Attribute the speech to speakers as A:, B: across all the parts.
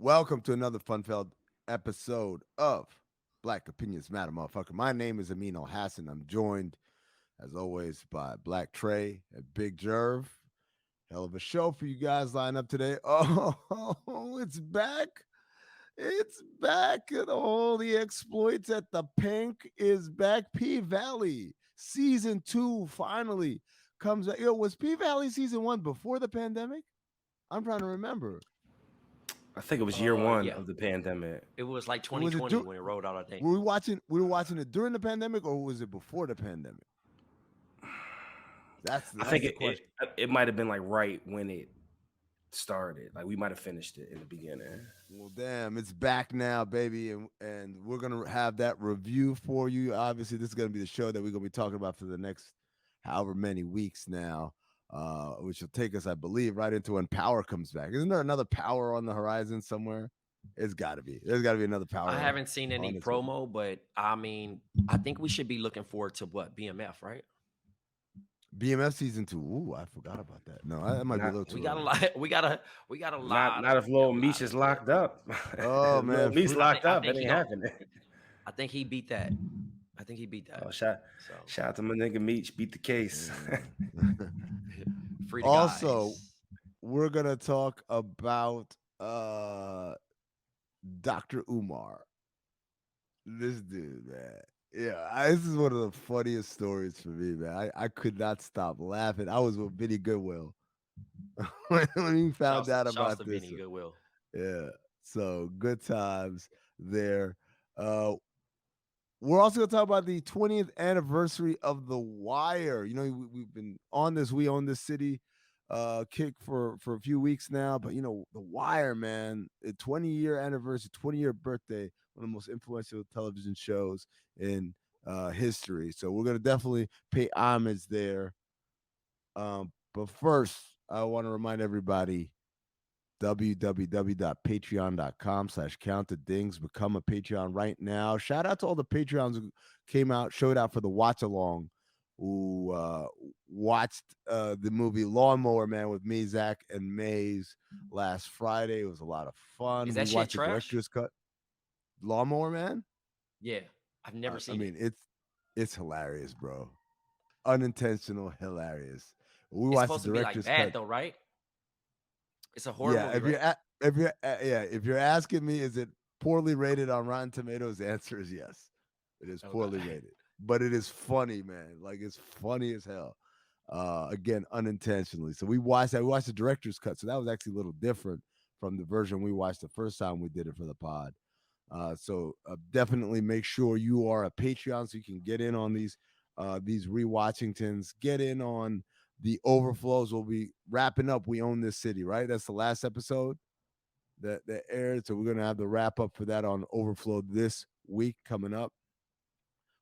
A: Welcome to another fun-filled episode of Black Opinions Matter, motherfucker. My name is Amin Hassan. I'm joined, as always, by Black Trey and Big Jerv. Hell of a show for you guys lined up today. Oh, it's back. It's back. And all the exploits at the Pink is back. P Valley season 2 finally comes out. Yo, was P Valley season 1 before the pandemic? I'm trying to remember.
B: I think it was year one
C: Yeah,
B: of the pandemic.
C: it was like
A: Was it
C: 2020 when it rolled out. I think.
A: were we watching it during the pandemic or was it before the pandemic? That's
B: I
A: that's
B: think
A: the
B: it
A: question.
B: it might have been like right when it started. Like we might have finished it in the beginning.
A: Well, damn, it's back now, baby, and we're gonna have that review for you. Obviously, this is gonna be the show that we're gonna be talking about for the next however many weeks now, which will take us, I believe, right into when Power comes back. Isn't there another Power on the horizon somewhere? It's got to be. There's got to be another
C: I
A: Power
C: haven't seen any
A: on its way.
C: promo, but I mean, I think we should be looking forward to what BMF, right?
A: BMF season 2. Ooh, I forgot about that. No, that might be a
B: Not
A: little
C: We
A: too
C: got a
A: early.
C: lot. We got a
B: not
C: lot
B: not
C: of
B: if
C: we got
B: little
C: a lot
B: Meech
C: of
B: is
C: stories.
B: locked up.
A: Oh
B: If little
A: man,
B: Meech locked
C: I
B: up, it
C: think he
B: ain't
C: don't.
B: happening.
C: I think he beat that. I think he beat that.
B: Oh, shout
C: So
B: shout out to my nigga Meech, beat the case.
C: free the
A: also,
C: guys.
A: we're gonna talk about Dr. Umar. This dude, man. Yeah, this is one of the funniest stories for me, man. I could not stop laughing. I was with Vinny Goodwill when he found out
C: Shouts
A: about
C: to
A: this.
C: Vinny Goodwill.
A: Yeah. So good times there. Uh we're also gonna talk about the 20th anniversary of The Wire. You know, we've been on this We Own This City kick for a few weeks now, but you know, The Wire, man, a 20-year anniversary, 20-year birthday, one of the most influential television shows in history. So we're gonna definitely pay homage there. But first, I want to remind everybody www.patreon.com/countedings. Become a Patreon right now. Shout out to all the Patreons who came out, showed out for the watch along, who watched the movie Lawnmower Man with me, Zach, and Maze last Friday. It was a lot of fun.
C: Is
A: We
C: that shit
A: watched the
C: trash?
A: director's cut. Lawnmower Man?
C: Yeah, I've never
A: I
C: seen it.
A: mean, it's hilarious, bro. Unintentional hilarious. We
C: It's
A: watched the
C: supposed to be like
A: director's
C: bad
A: cut.
C: though, right? It's a horror
A: Yeah,
C: movie, right?
A: if you're asking me, is it poorly rated on Rotten Tomatoes? The answer is yes. It is poorly
C: Okay.
A: rated, but it is funny, man. Like it's funny as hell. Again, unintentionally. So we watched that. We watched the director's cut, so that was actually a little different from the version we watched the first time we did it for the pod. So definitely make sure you are a Patreon so you can get in on these rewatchingtons. Get in on the overflows. We'll be wrapping up. We Own This City, right? That's the last episode that aired. So we're gonna have the wrap up for that on Overflow this week coming up.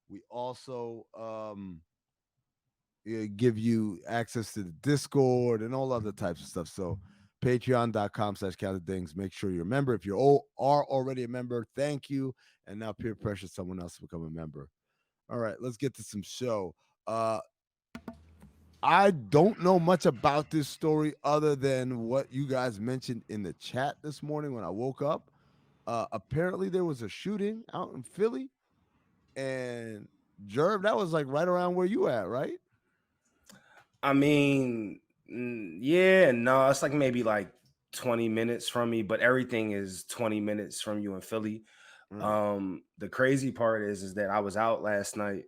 A: We also give you access to the Discord and all other types of stuff. So patreon.com/counted Make sure you're a member. If you are already a member, thank you. And now peer pressure someone else to become a member. All right, let's get to some show. Uh I don't know much about this story other than what you guys mentioned in the chat this morning when I woke up. Apparently there was a shooting out in Philly, and Jerv, that was like right around where you at, right?
B: I mean, yeah, no, it's like maybe like 20 minutes from me, but everything is 20 minutes from you in Philly.
A: Mm.
B: The crazy part is that I was out last night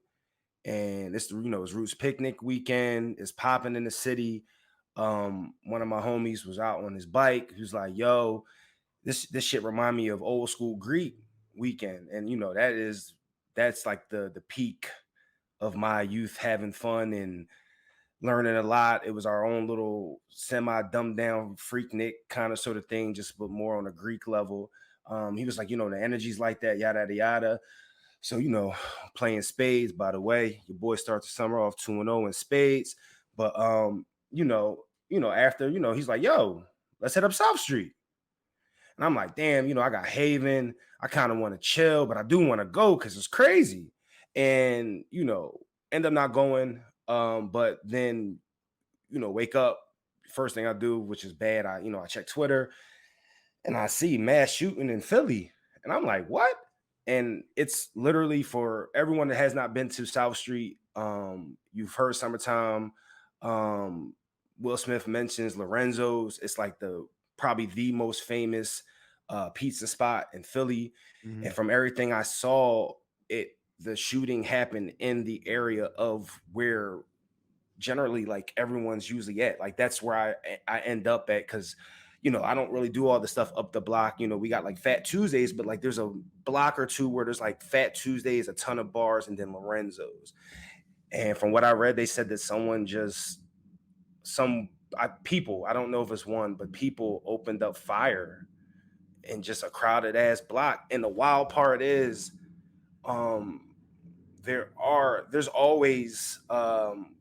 B: and it's Roots picnic weekend. It's popping in the city. One of my homies was out on his bike. He was like, "Yo, this shit remind me of old school Greek weekend," and that's like the peak of my youth having fun and learning a lot. It was our own little semi dumbed down Freaknik kind of sort of thing, just but more on a Greek level. He was like, the energy's like that, yada yada yada. So, playing spades, by the way, your boy starts the summer off 2-0 in spades. But after, he's like, yo, let's head up South Street. And I'm like, damn, I got Haven. I kind of want to chill, but I do want to go because it's crazy. And, end up not going. But then, wake up. First thing I do, which is bad, I check Twitter. and I see mass shooting in Philly, and I'm like, what? And it's literally for everyone that has not been to South Street. You've heard Summertime. Um, Will Smith mentions Lorenzo's. It's like the probably the most famous pizza spot in Philly.
A: Mhm.
B: And from everything I saw, the shooting happened in the area of where generally like everyone's usually at. Like that's where I end up at, because I don't really do all the stuff up the block. We got like Fat Tuesdays, but like there's a block or two where there's like Fat Tuesdays, a ton of bars, and then Lorenzo's. And from what I read, they said that someone just people, I don't know if it's one, but people opened up fire in just a crowded ass block. And the wild part is, um, there's always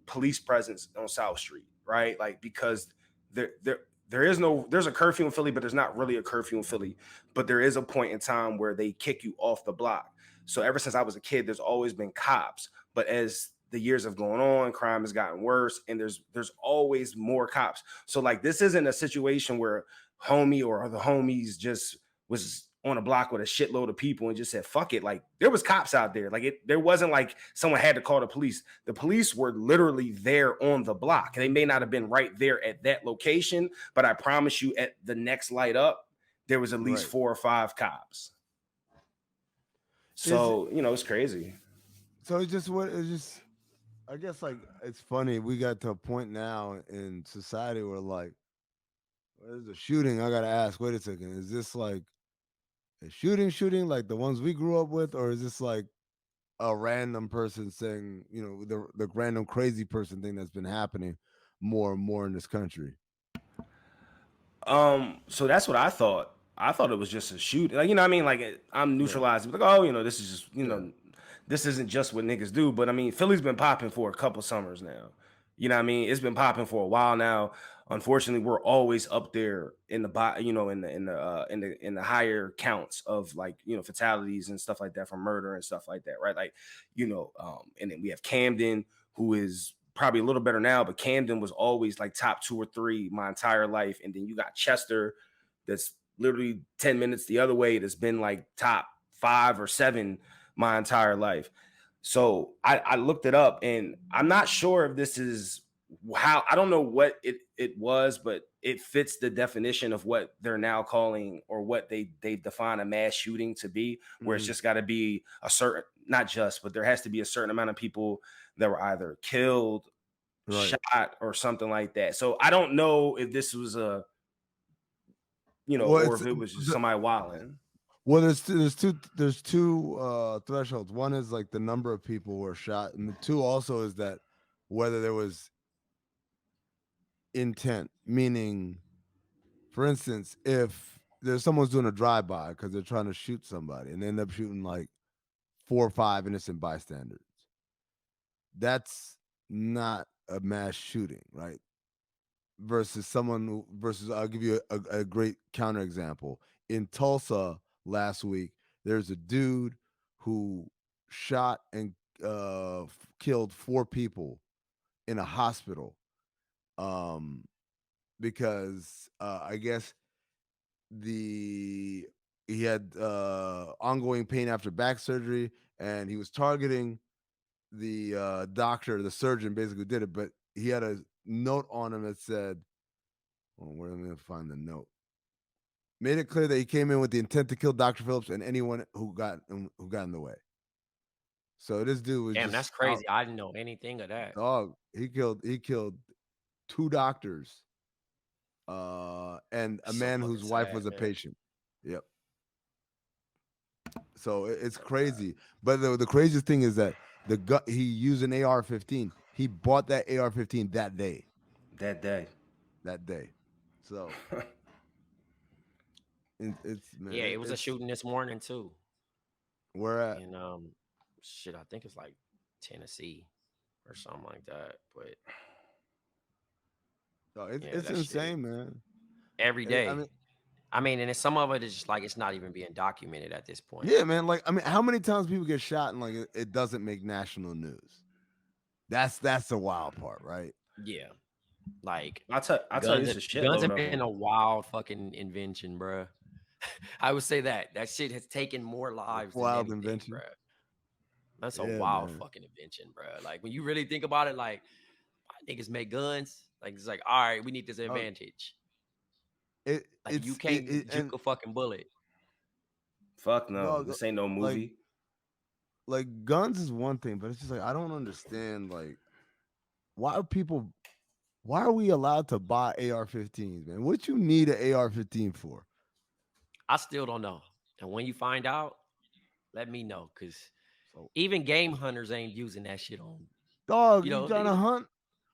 B: police presence on South Street, right? Like because there's a curfew in Philly, but there's not really a curfew in Philly. But there is a point in time where they kick you off the block. So ever since I was a kid, there's always been cops. But as the years have gone on, crime has gotten worse, and there's always more cops. So like this isn't a situation where homie or the homies just was on a block with a shitload of people and just said fuck it. Like there was cops out there. Like there wasn't like someone had to call the police. The police were literally there on the block. They may not have been right there at that location, but I promise you, at the next light up, there was at least
A: Right.
B: 4 or 5 cops.
A: Is
B: So it's crazy.
A: so it's just what it's just. I guess like it's funny. We got to a point now in society where like there's a shooting. I gotta ask. Wait a second. Is this like a shooting like the ones we grew up with, or is this like a random person saying, the random crazy person thing that's been happening more and more in this country?
B: So that's what I thought. I thought it was just a shoot. Like, what I mean? Like, I'm
A: Yeah.
B: neutralizing. Like, oh, this is just,
A: Yeah.
B: this isn't just what niggas do. But I mean, Philly's been popping for a couple summers now. You know what I mean? It's been popping for a while now. Unfortunately, we're always up there in the in the higher counts of like fatalities and stuff like that from murder and stuff like that, right? Like, and then we have Camden, who is probably a little better now, but Camden was always like top 2 or 3 my entire life. And then you got Chester, that's literally 10 minutes the other way, that's been like top 5 or 7 my entire life. So I looked it up, and I'm not sure if this is how, I don't know what it was, but it fits the definition of what they're now calling, or what they define a mass shooting to be, where it's
A: Mhm.
B: just got to be a certain, not just, but there has to be a certain amount of people that were either killed,
A: Right.
B: shot, or something like that. So I don't know if this was
A: Well,
B: or
A: it's
B: if it was just somebody wilding.
A: well, there's two thresholds. One is like the number of people who were shot, and the two also is that whether there was intent, meaning, for instance, if there's someone's doing a drive-by because they're trying to shoot somebody and they end up shooting like 4 or 5 innocent bystanders, that's not a mass shooting, right? Versus I'll give you a great counterexample. In Tulsa last week, there's a dude who shot and killed 4 people in a hospital, um, because I guess the he had ongoing pain after back surgery, and he was targeting the doctor, the surgeon, basically did it, but he had a note on him that said, "Oh, where am I going to find the note?" Made it clear that he came in with the intent to kill Dr. Phillips and anyone who got in the way. So this dude was
C: Damn, that's
A: just out.
C: crazy. I didn't know anything of that.
A: Dog. He killed 2 doctors, and a
C: So
A: man
C: fucking
A: whose wife
C: sad,
A: was a
C: man.
A: patient. Yep. So it's crazy. But the craziest thing is that he used an AR-15. He bought that AR-15 that day.
B: That day.
A: That day. So it's man,
C: Yeah, it was a
A: it's
C: shooting this morning too.
A: where at.
C: And shit, I think it's like Tennessee or something like that. But
A: So it's
C: yeah,
A: it's
C: that shit
A: insane, man.
C: every
A: I
C: day.
A: mean,
C: I mean, and then some of it is just like it's not even being documented at this point.
A: yeah, man. Like, I mean, how many times people get shot and like it doesn't make national news? That's the wild part, right?
C: Yeah, like
B: I'll tell you, it's a
C: guns
B: shitload
C: have
B: of
C: been
B: them.
C: a wild fucking invention, bruh. I would say that shit has taken more lives than
A: Wild
C: anything, bro.
A: invention.
C: That's a
A: Yeah,
C: wild
A: man.
C: fucking invention, bro. Like when you really think about it, like why niggas make guns. Like it's like, all right, we need this
A: Um,
C: advantage.
A: it
C: Like you
A: it's it,
C: can't
A: it
C: juke
A: and
C: a fucking bullet.
B: Fuck no,
A: dog
B: this ain't no
A: like
B: movie.
A: guns is one thing, but it's just like I don't understand like why are people why are we allowed to buy AR-15s, man? What you need an AR-15 for?
C: I still don't know. And when you find out, let me know. Cause
A: So,
C: even game hunters ain't using that shit on,
A: dog,
C: you
A: you
C: know,
A: trying to
C: niggas.
A: hunt?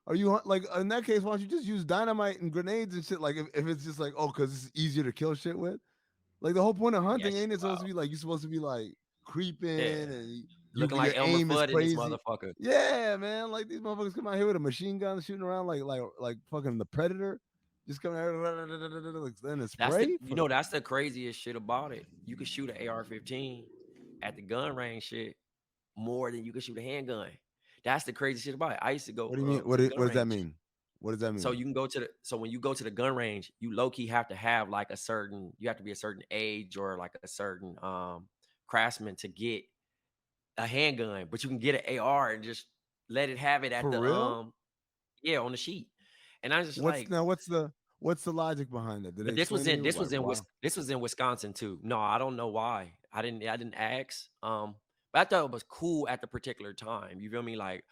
A: Are you like in that case? Why don't you just use dynamite and grenades and shit? Like if it's just like because it's easier to kill shit with. Like the whole point of
C: Yeah,
A: hunting
C: shit
A: ain't it supposed to
C: wild.
A: be like you're supposed to be like creeping
C: Yeah.
A: and
C: Looking
A: your
C: like Elmer
A: aim is
C: Fudd in this
A: crazy.
C: motherfucker.
A: Yeah, man. Like these motherfuckers come out here with a machine gun shooting around like fucking the Predator, just coming out like then it's
C: That's the
A: spray
C: you
A: for the
C: know, that's the craziest shit about it. You could shoot an AR-15 at the gun range shit more than you can shoot a handgun. That's the crazy shit about it. I used to go
A: what do you mean?
C: to the gun
A: What does that
C: range.
A: mean? What does that
C: So
A: mean?
C: you can go to the so when you go to the gun range, you low key have to have like a certain you have to be a certain age or like a certain craftsman to get a handgun, but you can get an AR and just let it have it at
A: For
C: the
A: real?
C: yeah, on the sheet. And I was just like,
A: What's the logic behind that? Did they
C: but this was
A: explain to
C: in
A: you like why?
C: This was in Wisconsin too. No, I don't know why. I didn't ask. But I thought it was cool at the particular time. You feel me? Like,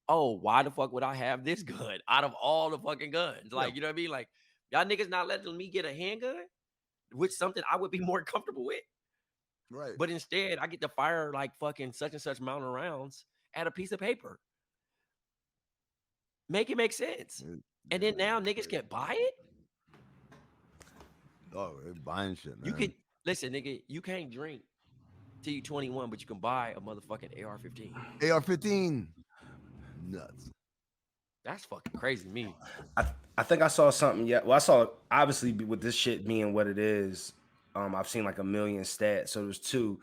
C: oh, why the fuck would I have this gun out of all the fucking guns?
A: Yeah,
C: Like, you know what I mean? Like, y'all niggas not letting me get a handgun, which something I would be more comfortable with.
A: right.
C: But instead, I get to fire like fucking such and such amount of rounds at a piece of paper. Make it make sense. And
A: Yeah,
C: then
A: man,
C: now
A: it's
C: niggas
A: crazy.
C: can buy it.
A: Oh, they're buying shit,
C: You could
A: man.
C: listen, nigga. You can't drink till you 21, but you can buy a motherfucking AR-15.
A: AR-15, nuts.
C: That's fucking crazy to me.
B: I think I saw something yet. Well, I saw obviously with this shit being what it is. I've seen like a million stats. So there's two,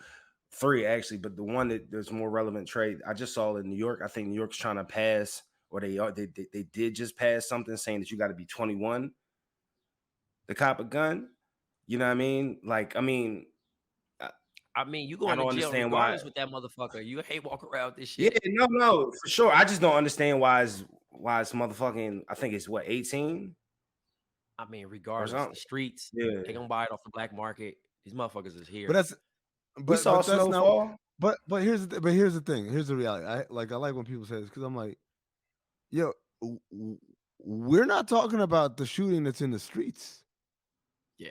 B: three actually, but the one that there's more relevant trade. I just saw in New York. I think New York's trying to pass, or they did just pass something saying that you got to be 21 to cop a gun. You know what I mean? Like, I mean, I,
C: I mean, you
B: I
C: going to
B: don't
C: jail
B: understand why.
C: regardless with that motherfucker. You ain't walk around with this
B: Yeah,
C: shit.
B: no, for sure. I just don't understand why it's motherfucking. I think it's what 18
C: I mean,
B: or
C: regardless, the
B: something.
C: streets,
B: Yeah,
C: they gonna buy it off the black market. These motherfuckers is
A: But
C: here.
A: that's
B: we saw
A: but that's not.
B: snowfall.
A: But here's the thing. Here's the reality. I like when people say this because I'm like, yo, we're not talking about the shooting that's in the streets,
C: Yeah.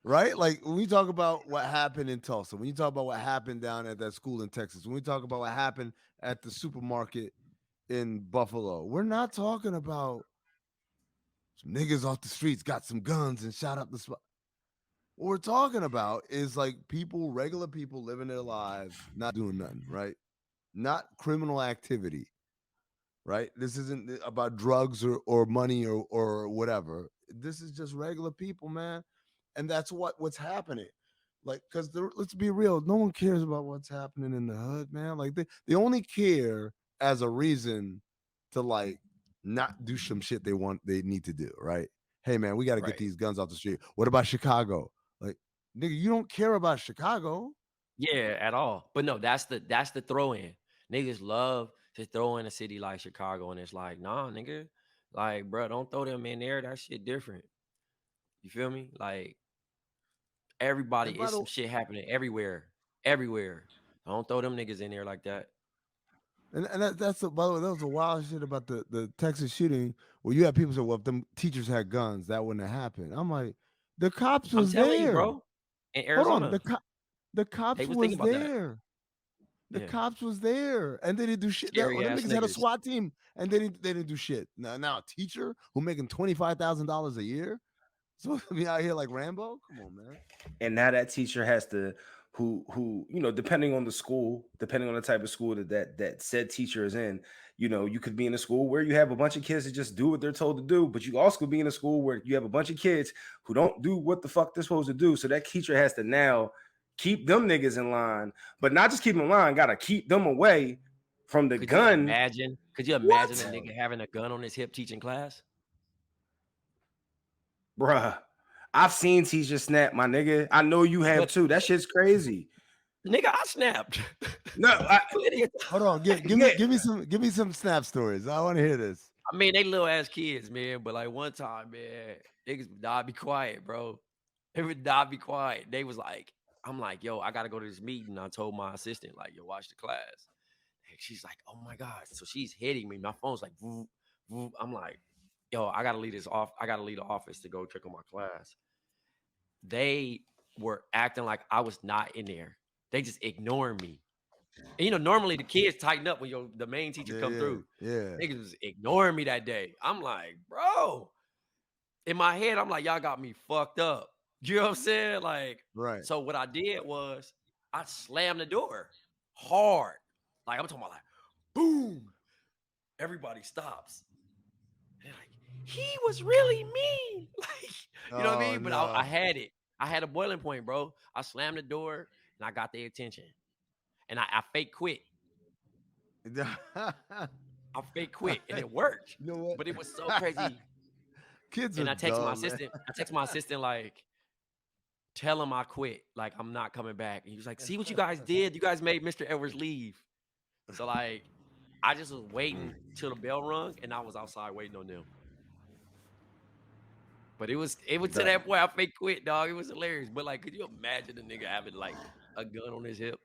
A: right? Like when we talk about what happened in Tulsa, when you talk about what happened down at that school in Texas, when we talk about what happened at the supermarket in Buffalo, we're not talking about some niggas off the streets got some guns and shot up the spot. What we're talking about is like people, regular people living their lives, not doing nothing, right? Not criminal activity, right? This isn't about drugs or money or whatever. This is just regular people, man. And that's what's happening. Like, because let's be real, no one cares about what's happening in the hood, man. Like they only care as a reason to like not do some shit they need to do, right? Hey man, we got to get
C: Right.
A: these guns off the street. What about Chicago? Like, nigga, you don't care about Chicago.
C: Yeah, at all. But no, that's the throw in. Niggas love to throw in a city like Chicago, and it's like, nah, nigga. Like, bro, don't throw them in there. That shit different. You feel me? Like everybody,
A: And by
C: it's
A: the
C: some shit happening everywhere. Everywhere. Don't throw them niggas in there like that.
A: And by the way, that was a wild shit about the Texas shooting where you had people say, well, if them teachers had guns, that wouldn't have happened. I'm like, the cops
C: I'm
A: was
C: telling you,
A: there.
C: bro. In
A: Hold on,
C: Arizona,
A: the
C: they
A: cops
C: was thinking
A: was
C: about that.
A: there. The
C: Yeah.
A: cops was there, and they didn't do shit. That
C: Scary
A: them
C: ass
A: niggas had a
C: niggas.
A: SWAT team, and they didn't do shit. Now a teacher who making $25,000 a year, supposed to be out here like Rambo. Come on, man.
B: And now that teacher has to who depending on the school, depending on the type of school that said teacher is in, you could be in a school where you have a bunch of kids that just do what they're told to do, but you also could be in a school where you have a bunch of kids who don't do what the fuck they're supposed to do. So that teacher has to now keep them niggas in line, but not just keep them in line, gotta keep them away from the
C: Could you
B: gun.
C: imagine? Could you imagine a
B: What?
C: nigga having a gun on his hip teaching class?
B: Bruh. I've seen teacher snap, my nigga. I know you have
C: But
B: too. That shit's crazy.
C: nigga, I snapped.
B: No,
C: Plenty of
A: Hold on, give
B: yeah.
A: me some snap stories. I want to hear this.
C: I mean, they little ass kids, man. But like one time, man, niggas would not be quiet, bro. They would not be quiet. They was like, I'm like, yo, I gotta go to this meeting. I told my assistant, like, yo, watch the class. And she's like, oh my God. So she's hitting me. My phone's like, woo, woo. I'm like, yo, I gotta leave this off. I gotta leave the office to go check on my class. They were acting like I was not in there. They just ignoring me. And, you know, normally the kids tighten up when the main teacher come through.
A: Yeah.
C: Niggas was ignoring me that day. I'm like, bro. In my head, I'm like, y'all got me fucked up. You know what I'm saying? Like,
A: Right.
C: so what I did was I slammed the door hard. Like, I'm talking about like, boom. Everybody stops. And they're like, he was really mean. Like, you know what I
A: Oh
C: mean? But
A: no.
C: I had it. I had a boiling point, bro. I slammed the door and I got their attention. And I fake quit. I fake quit and it worked.
A: You know what?
C: But it was so crazy.
A: Kids
C: And
A: are
C: I text my
A: dumb,
C: assistant. I text my assistant like, tell him I quit. Like, I'm not coming back. And he was like, see what you guys did? You guys made Mr. Edwards leave. So like, I just was waiting till the bell rung and I was outside waiting on them. But it was to that point I fake quit, dog. It was hilarious. But like, could you imagine a nigga having like a gun on his hip?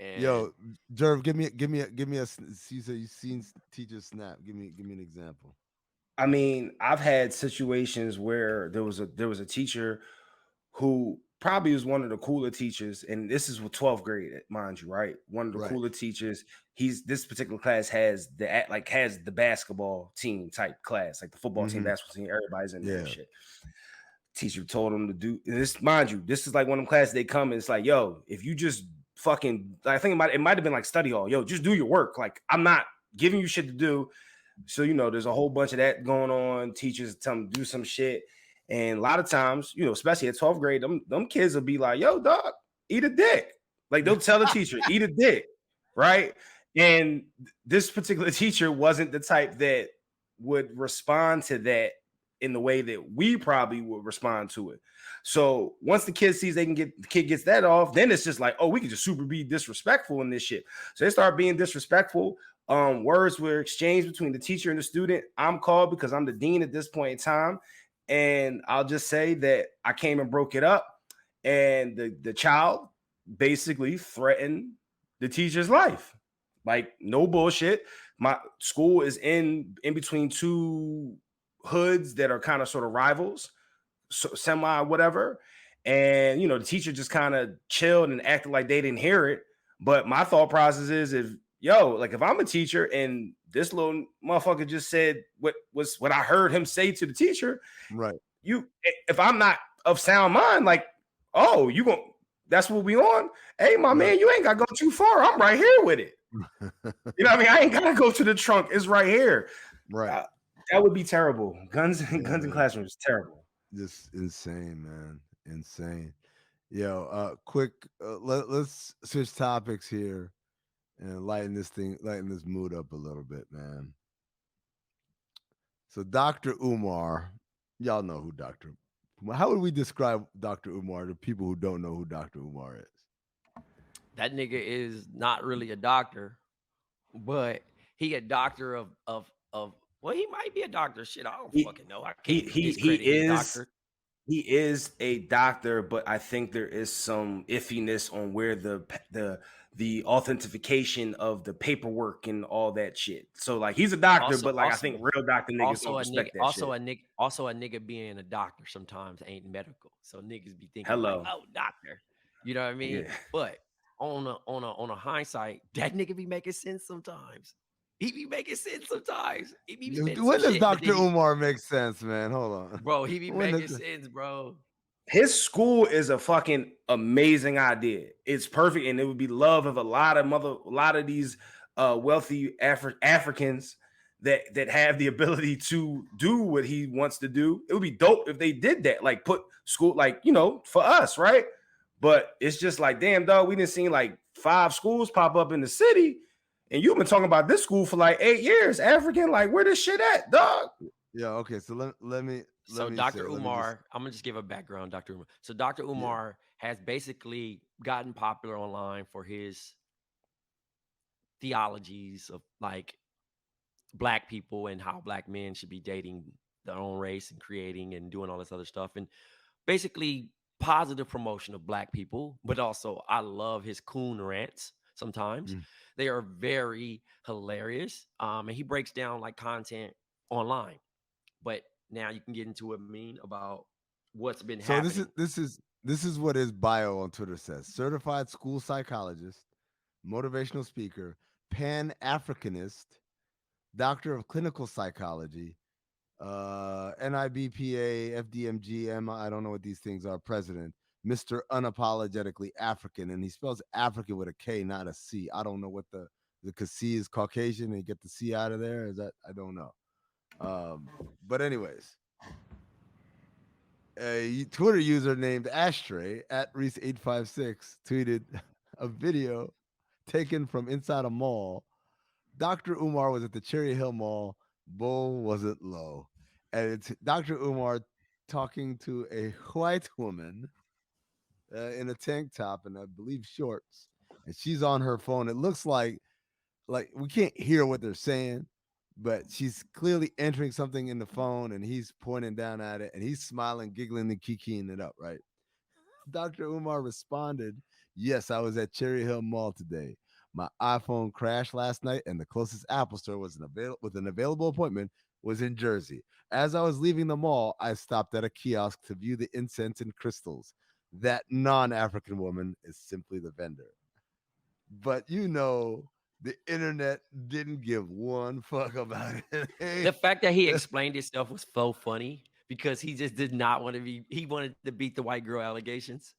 C: And
A: Yo, Jerv, give me a. You said you seen teachers snap. Give me an example.
B: I mean, I've had situations where there was a teacher who probably was one of the cooler teachers, and this is with 12th grade, mind you, right? One of the cooler teachers. This particular class has the basketball team type class, like the football team, basketball team, everybody's in there and shit. Teacher told him to do this, mind you. This is like one of them classes they come and it's like, yo, if you just fucking, I think it might have been like study hall, yo, just do your work. Like, I'm not giving you shit to do. So, you know, there's a whole bunch of that going on. Teachers tell them to do some shit. And a lot of times, you know, especially at 12th grade, them kids will be like, yo, dog, eat a dick. Like, they'll tell the teacher, eat a dick, right? And this particular teacher wasn't the type that would respond to that in the way that we probably would respond to it. So once the kid sees the kid gets that off, then it's just like, oh, we can just super be disrespectful in this shit. So they start being disrespectful. Words were exchanged between the teacher and the student. I'm called because I'm the dean at this point in time. And I'll just say that I came and broke it up. And the child basically threatened the teacher's life. Like, no bullshit. My school is in between two hoods that are kind of sort of rivals, so semi whatever. And, you know, the teacher just kind of chilled and acted like they didn't hear it. But my thought process is, if I'm a teacher and this little motherfucker just said what I heard him say to the teacher,
A: right?
B: If I'm not of sound mind, like, oh, that's what we on. Hey, my man, you ain't gotta go too far. I'm right here with it. You know what I mean? I ain't gotta go to the trunk. It's right here.
A: Right.
B: That would be terrible. Guns in classrooms is terrible.
A: Just insane, man. Insane. Yo, quick, let's switch topics here and lighten this mood up a little bit, man. So Dr. Umar, y'all know who Dr. Umar. How would we describe Dr. Umar to people who don't know who Dr. Umar is?
C: That nigga is not really a doctor, but he a doctor of well, he might be a doctor. Shit, I don't fucking know. I can't discredit a doctor.
B: He is a doctor, but I think there is some iffiness on where the authentication of the paperwork and all that shit. So like, he's a doctor, but like, I think real doctor niggas don't respect that shit.
C: Also a nigga being a doctor sometimes ain't medical. So niggas be thinking,
B: hello,
C: like, oh, doctor. You know what I mean? Yeah. But on a hindsight, that nigga be making sense sometimes. He be making sense sometimes.
A: When does Dr. Umar make sense, man? Hold on.
C: Bro, he be making sense, bro.
B: His school is a fucking amazing idea. It's perfect, and it would be love of a lot of these wealthy Africans that have the ability to do what he wants to do. It would be dope if they did that, like put school, like, you know, for us, right? But it's just like, damn, dog, we didn't see like 5 schools pop up in the city. And you've been talking about this school for like 8 years, African. Like, where this shit at, dog?
A: Yeah, okay. So let me let
C: So
A: me say,
C: Dr.
A: let me just
C: Umar, I'm gonna just give a background, Dr. Umar. So Dr.
A: yeah.
C: Umar has basically gotten popular online for his theologies of like black people and how black men should be dating their own race and creating and doing all this other stuff. And basically positive promotion of black people, but also I love his coon rants sometimes.
A: Mm.
C: They are very hilarious. And he breaks down like content online. But now you can get into it, mean about what's been
A: So this is
C: happening.
A: this is this is what his bio on Twitter says: certified school psychologist, motivational speaker, Pan Africanist, doctor of clinical psychology, NIBPA, FDMG, I don't know what these things are, president, Mr. Unapologetically African. And he spells African with a K, not a C. I don't know what the C is Caucasian and you get the C out of there. Is that, I don't know. But anyways, a Twitter user named Ashtray at Reese856 tweeted a video taken from inside a mall. Dr. Umar was at the Cherry Hill Mall. Bull wasn't low. And it's Dr. Umar talking to a white woman in a tank top and I believe shorts. And she's on her phone. It looks like we can't hear what they're saying, but she's clearly entering something in the phone and he's pointing down at it and he's smiling, giggling, and kikiing it up, right? Dr. Umar responded, "Yes, I was at Cherry Hill Mall today. My iPhone crashed last night, and the closest Apple store was with an available appointment was in Jersey. As I was leaving the mall, I stopped at a kiosk to view the incense and crystals. That non-African woman is simply the vendor." But the internet didn't give one fuck about it.
C: The fact that he explained himself was so funny because he just did not want to be, he wanted to beat the white girl allegations.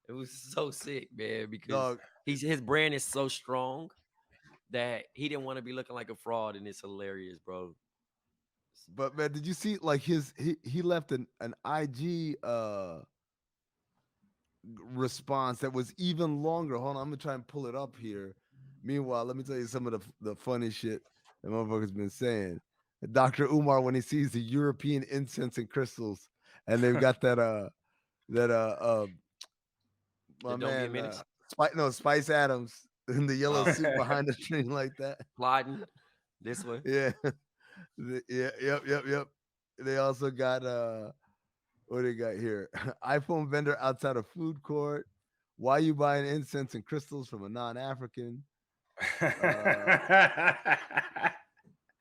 C: It was so sick, man, because
A: Dog,
C: his brand is so strong that he didn't want to be looking like a fraud, and it's hilarious, bro.
A: but man, did you see like he left an IG response that was even longer. Hold on, I'm gonna try and pull it up here. Meanwhile, let me tell you some of the funny shit that motherfuckers been saying. Dr. Umar, when he sees the European incense and crystals, and they've got that
C: The
A: my
C: Don't Be a
A: man
C: Menace,
A: Spice Adams in the yellow
C: uh,
A: suit behind the screen like that.
C: plotting this way.
A: Yeah. Yeah, yep. They also got what do they got here? iPhone vendor outside a food court. Why you buying incense and crystals from a non-African? Uh,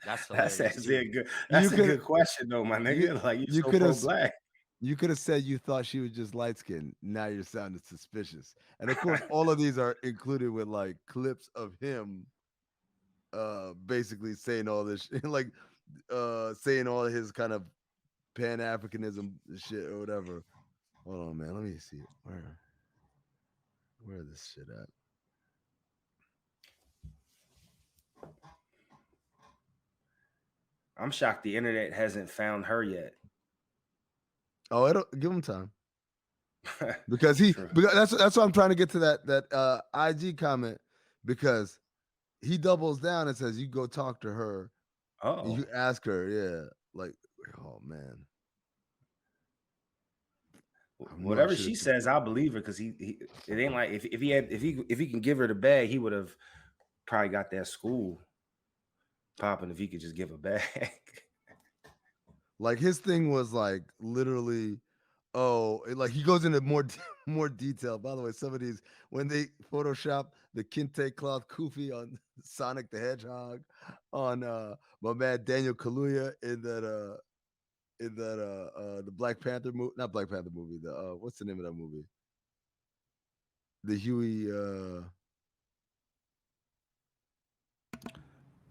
C: That's
B: That's
C: hilarious
B: actually
C: too.
B: a good.
A: you
B: That's a
A: could
B: good question, though, my
A: you
B: nigga. Like you
A: you
B: so
A: could
B: pro
A: have
B: black.
A: you could have said you thought she was just light skinned. Now you're sounding suspicious. And of course, all of these are included with like clips of him basically saying all this shit, like saying all of his kind of pan-Africanism shit or whatever. Hold on, man. Let me see. Where this shit at?
B: I'm shocked the internet hasn't found her yet.
A: Oh, it'll give him time. Because
B: True.
A: that's what I'm trying to get to that IG comment because he doubles down and says you go talk to her,
B: Oh,
A: you ask her, yeah, like oh man, I knew I
B: whatever
A: should
B: she
A: have.
B: says, I'll believe her because he it ain't like if he can give her the bag, he would have probably got that school popping if he could just give a bag.
A: Like his thing was like literally, like he goes into more more detail. By the way, some of these when they Photoshop the kente cloth kufi on Sonic the Hedgehog, on my man Daniel Kaluuya in that the Black Panther movie, not Black Panther movie. The what's the name of that movie? The Huey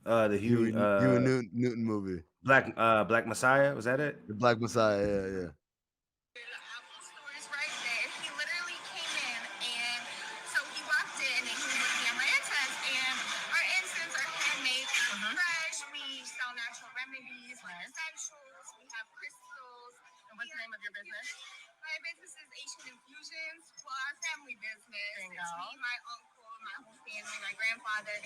B: The Huey
A: Huey Newton movie,
B: Black Messiah, was that it?
A: the Black Messiah. Yeah, yeah.
D: Apple stores right there. He literally came in and so he walked in and he was looking at my incense and our incense are handmade, fresh. We sell natural remedies, like essentials. We have crystals. And what's the name of your business? My business is Asian Infusions. Well, our family business. It's me, my uncle, my whole family, my grandfather.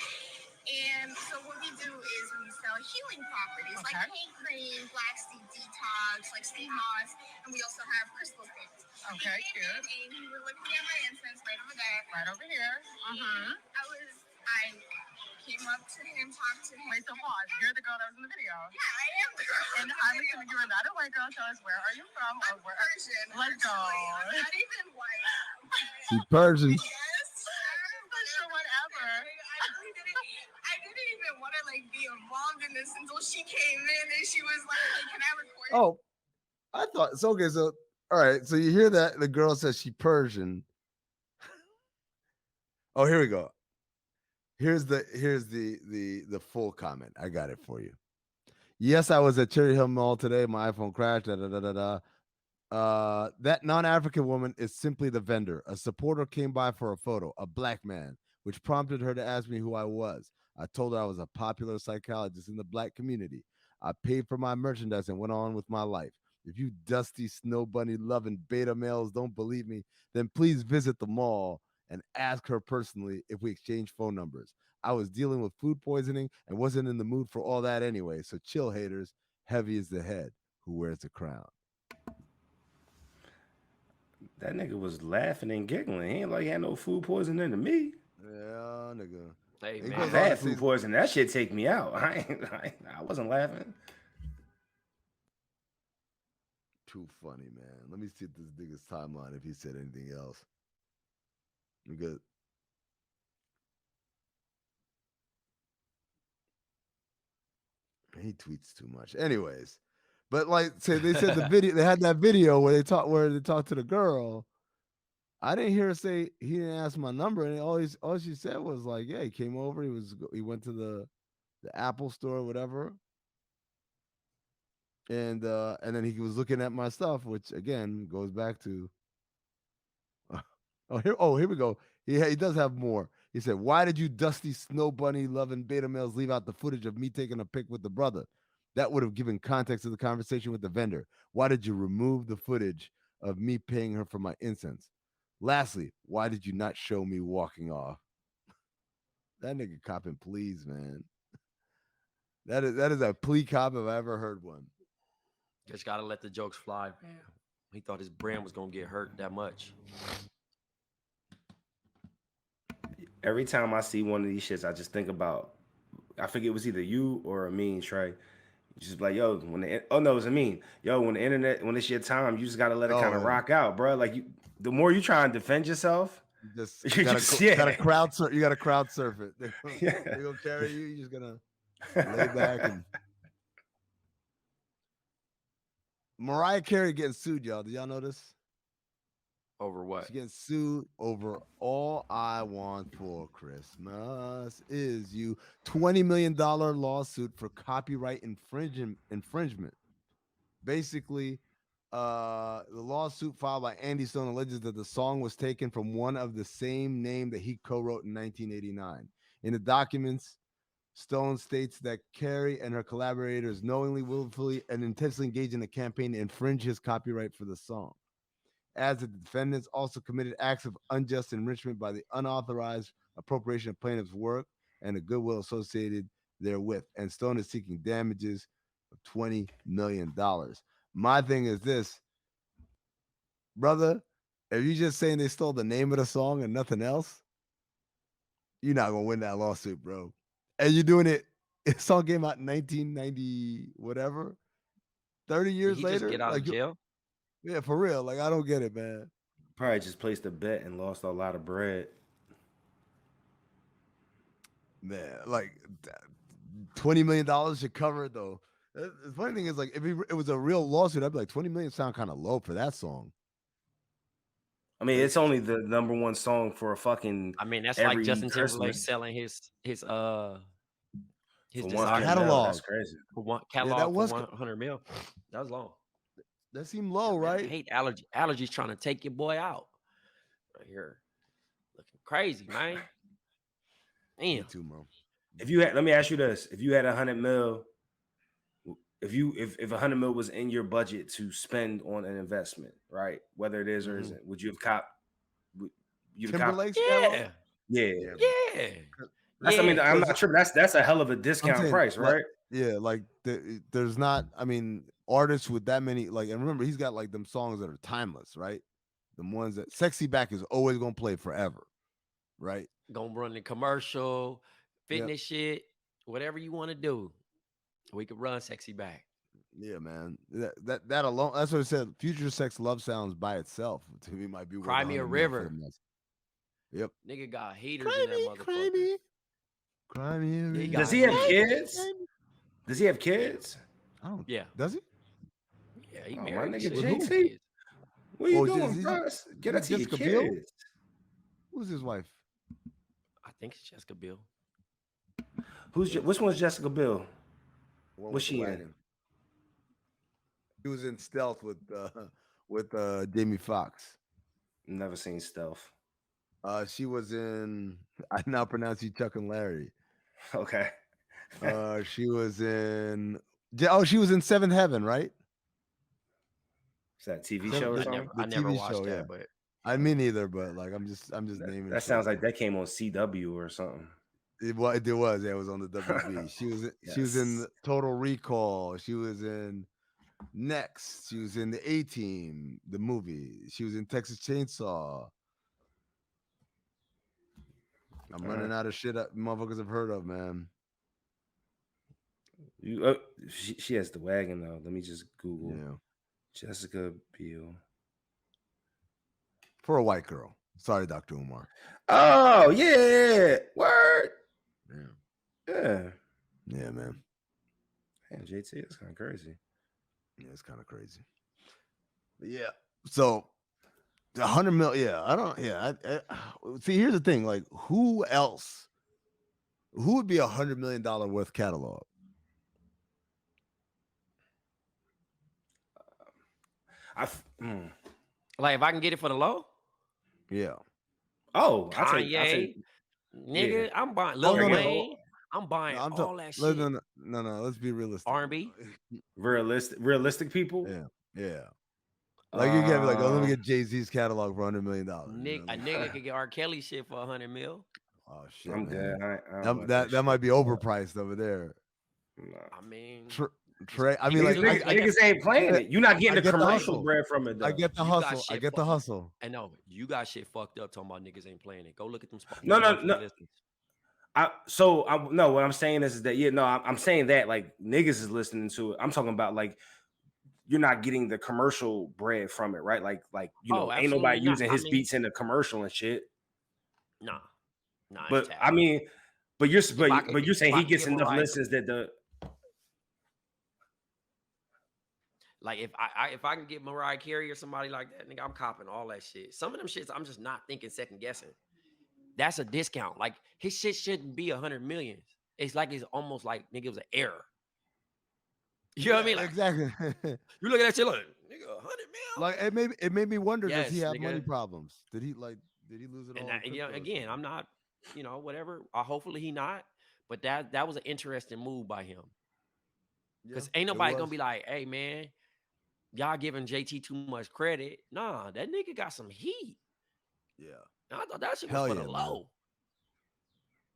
D: And so what we do is we sell healing properties like paint cream, black seed detox, like sea moss, and we also have crystal things.
E: Okay, cute.
D: And you were looking at my incense right over there.
E: Right over here.
D: I came up to him, talked to him.
E: Wait, so pause. You're the girl that was in the video.
D: Yeah, I am the girl.
E: And I'm assuming you are not a white girl. Tell us, where are you from?
D: I'm Persian.
E: Let's go.
D: I'm not even white.
A: She's Persian.
D: Yes.
E: So whatever.
D: I didn't even want to like be involved in this until she came in and she was like, hey, can I record?
A: Oh, I thought so. Okay, so all right. So you hear that the girl says she Persian. Oh, here we go. Here's the full comment. I got it for you. Yes, I was at Cherry Hill Mall today. My iPhone crashed. That non-African woman is simply the vendor. A supporter came by for a photo, a black man, which prompted her to ask me who I was. I told her I was a popular psychologist in the black community. I paid for my merchandise and went on with my life. If you dusty snow bunny loving beta males don't believe me, then please visit the mall and ask her personally if we exchange phone numbers. I was dealing with food poisoning and wasn't in the mood for all that anyway. So chill, haters. Heavy is the head who wears the crown.
B: That nigga was laughing and giggling. He ain't like he had no food poisoning to me.
A: Yeah, nigga.
C: Hey,
A: He
C: man.
A: goes
B: I
A: on
B: had
A: to
B: food
A: say-
B: poisoning. That shit take me out. I wasn't laughing.
A: Too funny, man. Let me see this nigga's timeline if he said anything else. Because he tweets too much. Anyways, but like say they said the video, they had that video where they talked to the girl. I didn't hear her say he didn't ask my number, and all she said was like, yeah, he came over, he went to the Apple store or whatever. And then he was looking at my stuff, which again goes back to here we go. He does have more. He said, why did you dusty snow bunny loving beta males leave out the footage of me taking a pic with the brother? That would have given context to the conversation with the vendor. Why did you remove the footage of me paying her for my incense? Lastly, why did you not show me walking off? That nigga copping pleas, man. That is a plea cop if I ever heard one.
C: Just gotta let the jokes fly, man. He thought his brand was gonna get hurt that much.
B: Every time I see one of these shits, I just think about, I forget it was either you or Amin, Trey. Just like, yo, it was Amin. Yo, when the internet, when it's your time, you just gotta let it kind of rock out, bro. Like the more you try and defend yourself,
A: you gotta crowd surf. You gotta crowd surf it. They're gonna carry you. You're just gonna lay back and. Mariah Carey getting sued, y'all. Did y'all know this?
C: Over what?
A: She's getting sued over All I Want for Christmas Is You. $20 million lawsuit for copyright infringement. Basically, the lawsuit filed by Andy Stone alleges that the song was taken from one of the same name that he co-wrote in 1989. In the documents, Stone states that Carey and her collaborators knowingly, willfully, and intentionally engaged in a campaign to infringe his copyright for the song. As the defendants also committed acts of unjust enrichment by the unauthorized appropriation of plaintiff's work and the goodwill associated therewith. And Stone is seeking damages of $20 million. My thing is this, brother, if you just saying they stole the name of the song and nothing else, you're not going to win that lawsuit, bro. And you're doing it. The song came out in 1990, whatever. 30 years
C: Did he
A: later.
C: Just get out of jail?
A: Yeah, for real. Like, I don't get it, man.
B: Probably just placed a bet and lost a lot of bread.
A: Man, like $20 million should cover it, though. The funny thing is, like, if it was a real lawsuit, I'd be like, 20 million sound kind of low for that song.
B: I mean, it's only the number one song for a fucking.
C: I mean, that's like Justin Timberlake
B: Christmas.
C: selling his
B: For
C: design
A: catalog.
B: That's crazy.
C: For one catalog
A: that was
C: for 100 mil. That was long.
A: That seemed low,
C: Man,
A: right?
C: I hate allergies trying to take your boy out. Right here. Looking crazy, man.
A: Me
C: Damn.
A: too, bro.
B: If you had, let me ask you this: if you had 100 mil, if 100 mil was in your budget to spend on an investment, right? Whether it is or isn't, would you have copped? You'd have copped?
A: Timberlake's
C: Yeah.
B: Yeah. That's, I mean, I'm not
A: 'Cause
B: tripping. That's a hell of a
A: I'm
B: discount
A: saying,
B: price,
A: like,
B: right?
A: yeah, like there's not. I mean, artists with that many, like, and remember, he's got like them songs that are timeless, right? The ones that "Sexy Back" is always gonna play forever, right?
C: Gonna run the commercial,
A: Yep.
C: fitness shit, whatever you want to do. We could run Sexy Back.
A: Yeah, man. That alone. That's what I said. Future Sex Love Sounds by itself to me might be worth
C: Cry Me a
A: 100 mil for the
C: River.
A: mess. Yep.
C: Nigga got haters in that motherfucker.
A: Cry me.
C: He
B: Does
C: got
B: he have
C: haters.
B: kids? Does he have kids?
A: I don't.
C: Yeah.
A: Does he?
C: Yeah, he
B: Oh, my
C: married.
B: nigga
C: Shit,
A: With
C: he
A: who?
C: got
B: JT.
C: kids.
B: What are you
A: Oh,
B: doing,
A: is
B: bro?
A: he-
B: Get
A: is
B: that to your
A: Jessica Biel?
B: kids.
A: Who's his wife?
C: I think it's Jessica Biel.
B: Which one's Jessica Biel?
A: One
B: What's
A: with the
B: she in?
A: wagon. He was in Stealth with Jamie Foxx.
B: Never seen Stealth.
A: She was in. I now pronounce you Chuck and Larry.
B: Okay.
A: She was in. Oh, she was in Seventh Heaven, right?
B: Is that a TV
A: Seven-
B: show or
A: the-
B: something?
C: I never
A: TV
C: watched
A: show,
C: that,
A: yeah.
C: but
A: I mean, neither, but like I'm just naming.
B: That
A: shit.
B: sounds like that came on CW or something.
A: It was. It was. Yeah, it was on the WB. She was. She was in
B: Yes.
A: Total Recall. She was in Next. She was in the A Team, the movie. She was in Texas Chainsaw. I'm running out of shit that motherfuckers have heard of, man.
B: She has the wagon though. Let me just Google
A: Yeah,
B: Jessica Biel.
A: for a white girl. Sorry, Dr. Umar.
B: Oh yeah, word.
A: Yeah,
B: Yeah,
A: man.
B: Damn, JT, that's kind of crazy.
A: Yeah, it's kind of crazy. But yeah. So 100 mil. Yeah, I don't. Yeah. See, here's the thing. Like, who else? Who would be $100 million worth catalog?
C: like if I can get it for the low,
A: Yeah.
B: Oh, I'll
C: Kanye,
B: take
C: nigga,
B: yeah.
C: I'm buying
A: Oh,
C: Lil
A: no, no.
C: Wayne. I'm buying
A: I'm
C: all that
A: no,
C: shit.
A: no. Let's be realistic.
C: R&B.
B: realistic people.
A: Yeah. Like you get like, oh, let me
B: Um,
A: get Jay-Z's catalog for $100 million.
C: A nigga could get R. Kelly shit for 100 mil.
A: Oh shit,
B: I'm
A: man.
B: dead. I don't want
A: That
B: shit.
A: might be overpriced over there.
B: Nah.
C: I mean,
A: Trey, I mean, like
B: niggas ain't playing it. You're not getting
A: I
B: the
A: get the
B: commercial
A: hustle.
B: bread from it though.
A: I get the
C: You got
A: hustle. I
C: shit
A: get the
C: fucked-
A: hustle.
C: I know you got shit fucked up talking about niggas ain't playing it. Go look at them.
B: No.
C: listens.
B: No, what I'm saying is that I'm saying that like niggas is listening to it. I'm talking about like you're not getting the commercial bread from it, right? Like ain't nobody
C: absolutely not.
B: using
C: I
B: his
C: mean-
B: beats in the commercial and shit.
C: Nah.
B: But
C: it's
B: I mean, but you're saying
C: I
B: he
C: could
B: gets
C: get
B: enough
C: Mariah-
B: listens that the
C: like if I can get Mariah Carey or somebody like that, nigga, I'm copping all that shit. Some of them shits I'm just not thinking second guessing. That's a discount. Like his shit shouldn't be 100 million. It's like it's almost like nigga it was an error. You know what I mean? Like,
A: Exactly.
C: you look at that shit like nigga 100 mil.
A: Like it made me wonder, does he
C: Yes,
A: have money
C: nigga.
A: problems? Did he lose it all?
C: And
A: in
C: you know,
A: crypto or
C: again,
A: something?
C: I'm not, whatever. Hopefully he not. But that was an interesting move by him. Because
A: Yeah,
C: ain't
A: it
C: nobody gonna
A: was.
C: be like, hey man, y'all giving JT too much credit. Nah, that nigga got some heat.
A: Yeah.
C: And I thought that shit was
A: Hell
C: for
A: yeah,
C: the
A: man.
C: low.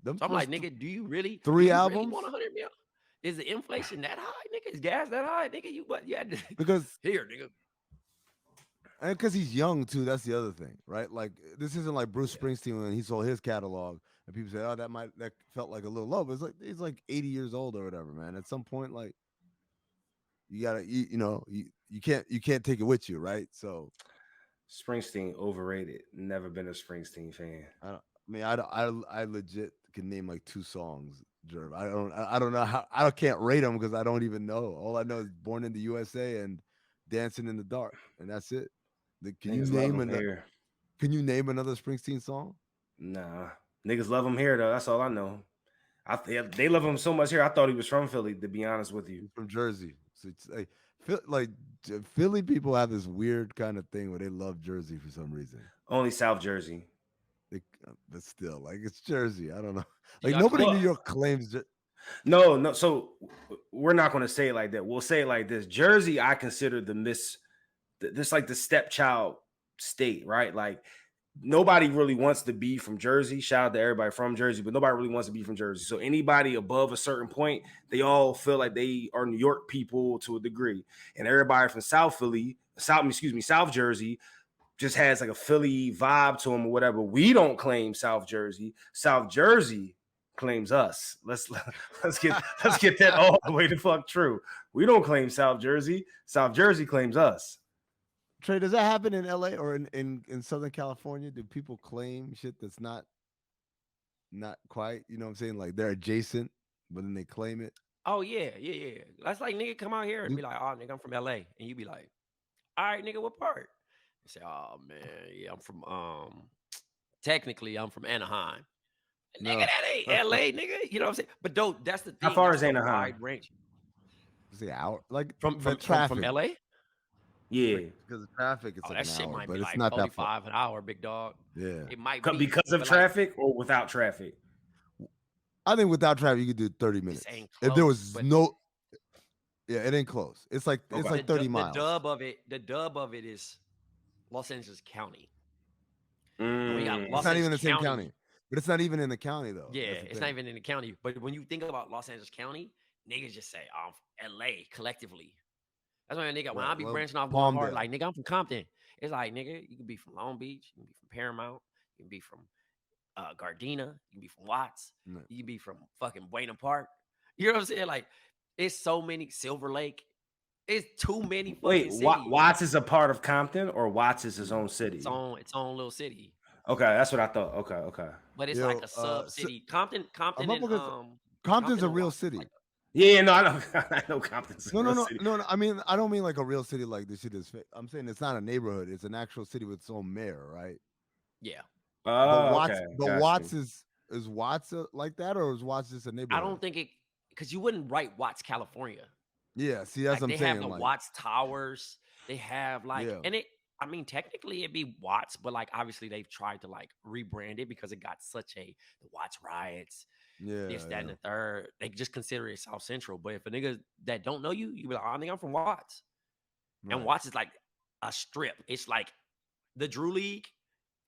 A: Them
C: So I'm like,
A: first
C: nigga, do you really
A: three
C: do you
A: albums?
C: Really want 100 mil? Is the inflation that high, nigga? Is gas that high, nigga? You had to
A: because
C: here, nigga.
A: and because he's young too, that's the other thing, right? Like this isn't like Bruce Springsteen when he sold his catalog and people say, oh, that felt like a little low, but it's like he's like 80 years old or whatever, man. At some point, like you gotta you can't take it with you, right? So
B: Springsteen overrated. Never been a Springsteen fan.
A: I legit can name like 2 songs, Jerv. I don't know how I can't rate them because I don't even know. All I know is Born in the USA and Dancing in the Dark, and that's it. Can you name another Springsteen song?
B: Nah, niggas love him here though. That's all I know. They love him so much here. I thought he was from Philly, to be honest with you.
A: He's from Jersey, so it's like Philly people have this weird kind of thing where they love Jersey for some reason.
B: Only South Jersey.
A: But still, like it's Jersey. I don't know.
C: You
A: Like
C: got-
A: nobody in
B: well-
A: New York claims.
B: No. So we're not going to say it like that. We'll say it like this. Jersey, I consider this like the stepchild state, right? Like nobody really wants to be from Jersey. Shout out to everybody from Jersey, but nobody really wants to be from Jersey. So anybody above a certain point, they all feel like they are New York people to a degree. And everybody from South Jersey just has like a Philly vibe to them or whatever. We don't claim South Jersey. South Jersey claims us. Let's get that all the way the fuck true. We don't claim South Jersey. South Jersey claims us.
A: Trey, does that happen in LA or in Southern California? Do people claim shit that's not quite, you know what I'm saying? Like they're adjacent, but then they claim it.
C: Oh yeah. That's like nigga come out here and
A: Do-
C: be like, oh nigga, I'm from LA. And you be like, all right, nigga, what part? You say, oh man, yeah, I'm from technically I'm from Anaheim.
A: No.
C: Nigga, that ain't LA, nigga. You know what I'm saying? But don't that's the thing.
B: How far
C: that's
B: is
C: the
B: Anaheim?
C: wide range.
A: Say hour, like
C: From
A: the traffic.
C: LA?
B: Yeah.
A: Because of traffic, it's
C: Oh,
A: like
C: that
A: an
C: shit
A: hour,
C: might
A: but
C: be
A: it's
C: like
A: not that far.
C: 45 an hour, big dog.
A: Yeah,
C: It might be
B: Because of
C: but, like,
B: traffic or without traffic?
A: I think without traffic you could do 30 minutes.
C: ain't
A: If there
C: close,
A: was
C: but-
A: no, yeah, it ain't close. It's like
B: Okay.
A: 30 miles.
C: The dub of it is Los Angeles County. We got
B: Mm.
C: Los
A: It's not even
C: Angeles
A: the same county, but it's not even in the county though.
C: Yeah,
A: That's the
C: it's
A: thing.
C: not even in the county. But when you think about Los Angeles County, niggas just say, I'm from LA collectively. That's why nigga, when I be
A: Well,
C: branching off going hard,
A: Palmdale.
C: like, nigga, I'm from Compton. It's like, nigga, you can be from Long Beach, you can be from Paramount, you can be from Gardena, you can be from Watts,
A: No.
C: you can be from fucking Buena Park. You know what I'm saying? Like, it's so many Silver Lake. It's too many fucking
B: Wait,
C: cities.
B: Watts is a part of Compton or Watts is his own city?
C: Its own little city.
B: Okay, that's what I thought. Okay.
C: But it's
A: Yo,
C: like a sub city. Compton
A: I'm
C: and
A: up against- Compton's
C: Compton
A: a
C: and
A: real
C: Watts is
A: city.
C: like-
B: Yeah, no, I know. I know Compton's a
A: No,
B: real city.
A: I mean, I don't mean like a real city like this shit is fake. I'm saying it's not a neighborhood. It's an actual city with its own mayor, right?
C: yeah.
A: But Watts,
B: Okay,
A: but
B: got
A: Watts
B: you.
A: is Watts like that, or is Watts just a neighborhood?
C: I don't think it because you wouldn't write Watts, California.
A: Yeah, see, that's
C: Like,
A: what
C: they
A: I'm saying.
C: have the
A: like,
C: Watts Towers. They have like,
A: Yeah.
C: and I mean, technically it'd be Watts, but like obviously they've tried to like rebrand it because it got such the Watts riots,
A: yeah,
C: this, that, and the third. They just consider it South Central. But if a nigga that don't know you, you be like, oh, I think I'm from Watts. And
A: right.
C: Watts is like a strip. It's like the Drew League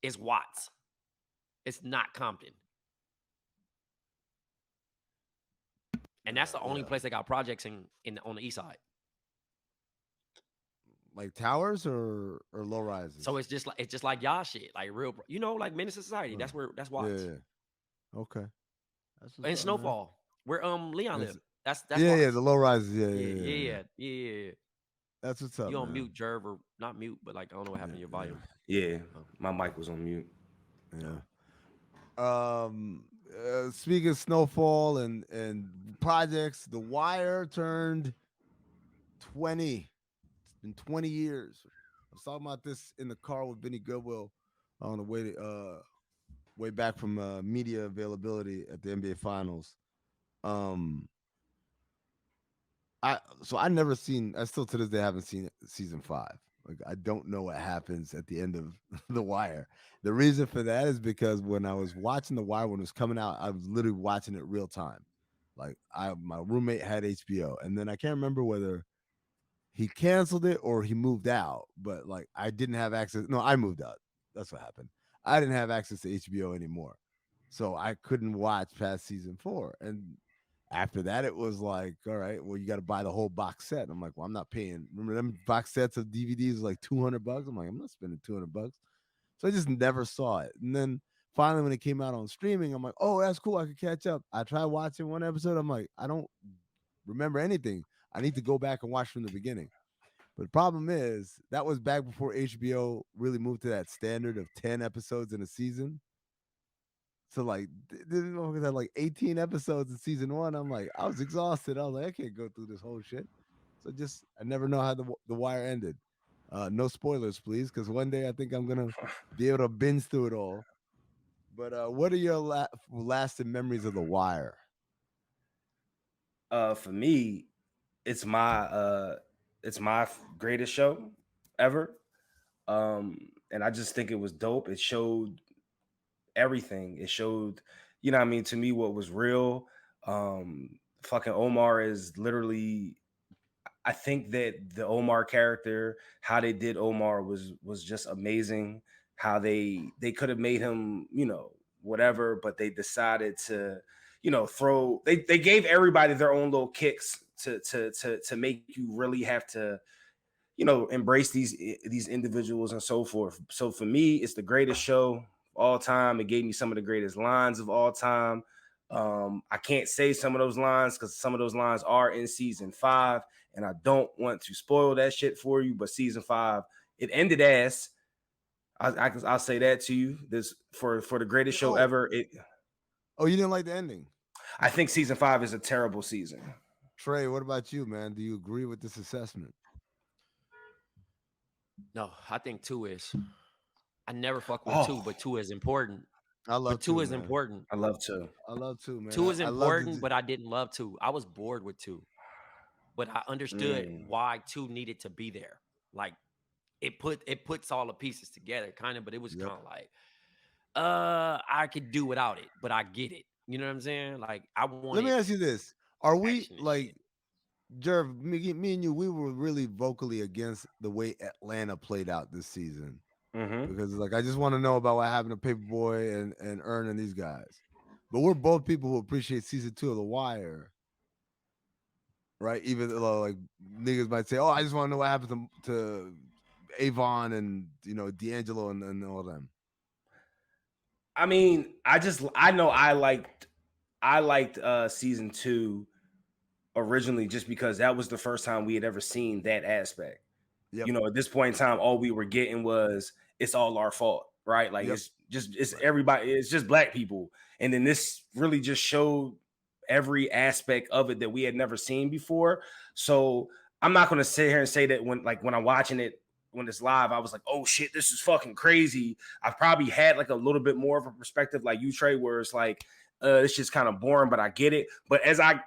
C: is Watts. It's not Compton. And that's the only
A: Yeah.
C: place they got projects on the east side.
A: like towers or low rises.
C: So it's just like y'all shit, like real, like Menace to Society. That's Watts.
A: Yeah. Okay. That's what's
C: And
A: up, man.
C: Snowfall, where Leon
A: Yes.
C: live. That's
A: yeah,
C: Watts.
A: the low rises.
C: Yeah.
A: That's what's up.
C: You on
A: man.
C: mute, Jerv, or not mute, but like I don't know what happened to your volume.
B: Yeah,
C: Oh.
B: my mic was on mute.
A: Yeah. Speaking of Snowfall and projects, The Wire turned 20. It's been 20 years. I was talking about this in the car with Vinny Goodwill on the way back from media availability at the NBA Finals. I still to this day haven't seen season 5. Like, I don't know what happens at the end of The Wire. The reason for that is because when I was watching The Wire when it was coming out, I was literally watching it real time. Like, my roommate had HBO, and then I can't remember whether he canceled it or he moved out, but like I didn't have access. No, I moved out. That's what happened. I didn't have access to HBO anymore, so I couldn't watch past season 4. And after that, it was like, all right, well, you got to buy the whole box set. And I'm like, well, I'm not paying. Remember them box sets of DVDs like $200? I'm like, I'm not spending $200. So I just never saw it. And then finally, when it came out on streaming, I'm like, oh, that's cool. I could catch up. I tried watching one episode. I'm like, I don't remember anything. I need to go back and watch from the beginning. But the problem is that was back before HBO really moved to that standard of 10 episodes in a season. So like, they had like 18 episodes in season 1. I'm like, I was exhausted. I was like, I can't go through this whole shit. So I never know how the Wire ended. No spoilers, please, because one day I think I'm gonna be able to binge through it all. But what are your lasting memories of The Wire?
B: For me, it's my greatest show ever. And I just think it was dope. It showed everything. It showed, you know what I mean, to me what was real. Fucking Omar is literally, I think that the Omar character, how they did Omar was just amazing. how they could have made him, you know, whatever, but they decided to, you know, they gave everybody their own little kicks to make you really have to, you know, embrace these individuals and so forth. So for me, it's the greatest show of all time. It gave me some of the greatest lines of all time. I can't say some of those lines because some of those lines are in season 5, and I don't want to spoil that shit for you. But season 5, it ended as I'll say that to you. This for the greatest show ever.
A: Oh, you didn't like the ending?
B: I think season 5 is a terrible season.
A: Trey, what about you, man? Do you agree with this assessment?
C: No, I think 2 is. I never fuck with 2, but 2 is important.
A: I love
C: but 2
A: 2,
C: is
A: man.
C: important.
B: I love 2.
A: I love 2, man.
C: 2 is important, but I didn't love 2. I was bored with 2. But I understood why 2 needed to be there. Like it puts all the pieces together, kind of, but it was kind of like, I could do without it, but I get it. You know what I'm saying? Like I want.
A: Let me ask you this: are we like, Jerv, me and you? We were really vocally against the way Atlanta played out this season because, like, I just want to know about what happened to Paperboy and Earn and these guys. But we're both people who appreciate season 2 of The Wire, right? Even though like niggas might say, "Oh, I just want to know what happened to Avon and, you know, D'Angelo and all them."
B: I mean, I know I liked season 2 originally just because that was the first time we had ever seen that aspect. You know, at this point in time, all we were getting was it's all our fault, right? Like it's everybody, it's just black people. And then this really just showed every aspect of it that we had never seen before. So I'm not gonna sit here and say that when I'm watching it when it's live, I was like, oh shit, this is fucking crazy. I've probably had like a little bit more of a perspective like you, Trey, where it's like it's just kind of boring, but I get it. But as I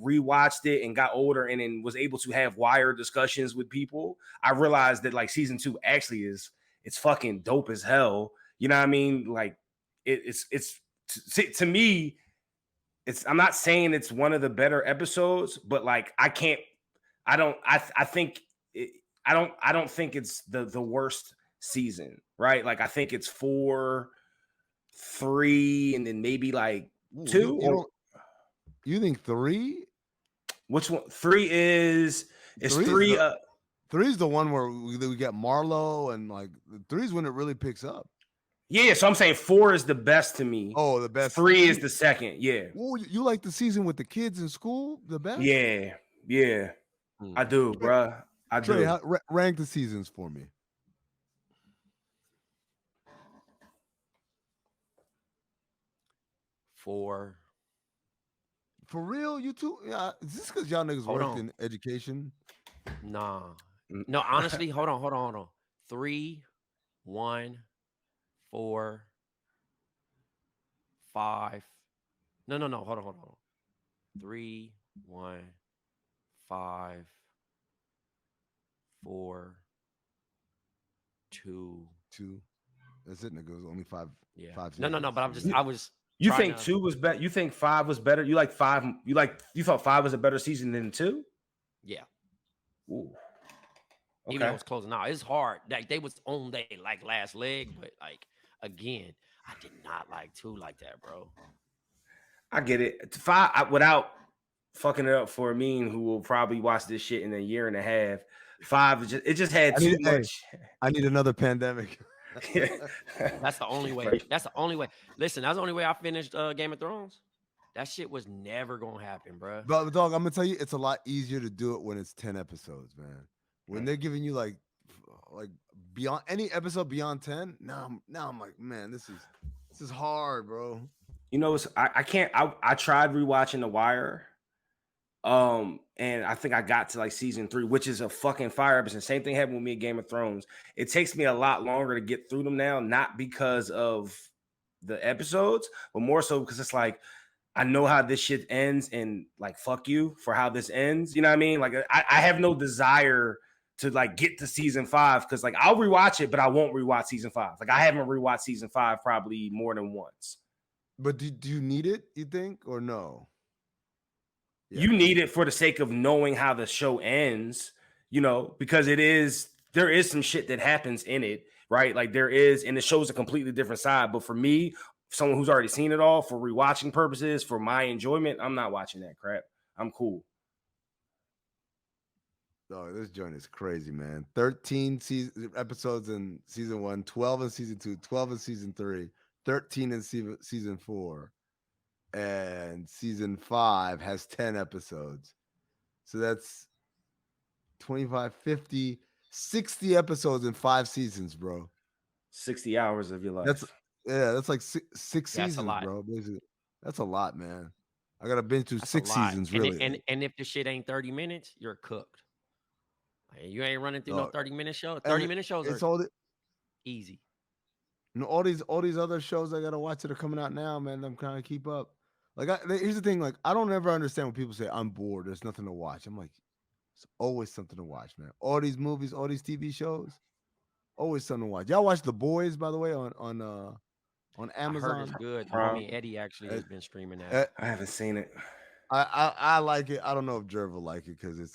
B: rewatched it and got older and then was able to have Wire discussions with people, I realized that like season 2 actually it's fucking dope as hell. You know what I mean? Like it's to me, I'm not saying it's one of the better episodes, but like I don't think it's the worst season, right? Like I think it's 4, 3, and then maybe like 2.
A: You think 3?
B: Which one? 3 is 3.
A: 3 is the one where we get Marlo, and like 3 is when it really picks up.
B: Yeah, so I'm saying 4 is the best to me.
A: Oh, the best.
B: 3 is the second. Yeah.
A: Oh, you like the season with the kids in school the best?
B: Yeah. I do, bruh. I
A: Trey,
B: do.
A: Rank the seasons for me.
C: For
A: real, you two? Yeah, is this because y'all niggas worked in education?
C: Nah. No, honestly, hold on. 3, 1, 4, 5. No. Hold on. 3, 1, 5, 4, 2.
A: That's it, nigga. It was only 5.
C: Yeah.
A: 5
C: No. But I was.
B: You think 2 was better? You think 5 was better? You like 5? You thought 5 was a better season than 2?
C: Yeah.
B: Ooh.
C: Okay. Even though it was closing out, it's hard. Like they was on their like last leg, but like again, I did not like 2 like that, bro.
B: I get it. 5 without fucking it up for Amin, who will probably watch this shit in a year and a half. 5 it just had too much.
A: I need another pandemic.
C: That's the only way. That's the only way. Listen, that's the only way I finished Game of Thrones. That shit was never gonna happen, bro.
A: But dog, I'm gonna tell you, it's a lot easier to do it when it's 10 episodes, man. When they're giving you like beyond any episode beyond 10, now I'm like, man, this is hard, bro.
B: You know, I can't. I tried rewatching The Wire. And I think I got to like season 3, which is a fucking fire episode. Same thing happened with me in Game of Thrones. It takes me a lot longer to get through them now, not because of the episodes, but more so because it's like I know how this shit ends, and like fuck you for how this ends. You know what I mean? Like I have no desire to like get to season 5 because like I'll rewatch it, but I won't rewatch season 5. Like I haven't rewatched season 5 probably more than once.
A: But do you need it, you think, or no?
B: Yeah. You need it for the sake of knowing how the show ends, you know, because there is some shit that happens in it right? Like there is, and it shows a completely different side. But for me, someone who's already seen it all for rewatching purposes, for my enjoyment, I'm not watching that crap. I'm cool.
A: Oh, this joint is crazy, man. 13 episodes in season 1, 12 in season 2, 12 in season 3, 13 in season 4, and season 5 has 10 episodes. So that's 25, 50, 60 episodes in 5 seasons, bro.
B: 60 hours of your life.
A: That's like six
C: That's a
A: seasons,
C: lot.
A: bro. Basically. That's a lot, man. I gotta binge through
C: That's a
A: 6
C: lot.
A: seasons,
C: And
A: really.
C: if the shit ain't 30 minutes, you're cooked. Like, you ain't running through no
A: No,
C: 30-minute show.
A: and
C: 30-minute shows
A: it's
C: are
A: all
C: easy.
A: all these other shows I gotta watch that are coming out now, man. I'm trying to keep up. Like, here's the thing: like, I don't ever understand when people say I'm bored. There's nothing to watch. I'm like, it's always something to watch, man. All these movies, all these TV shows, always something to watch. Y'all watch The Boys, by the way, on
C: I heard
A: Amazon.
C: it's good.
B: Bro.
C: Homie Eddie actually has been streaming that.
A: Uh,
B: I haven't seen it.
A: I like it. I don't know if Jerv will like it because it's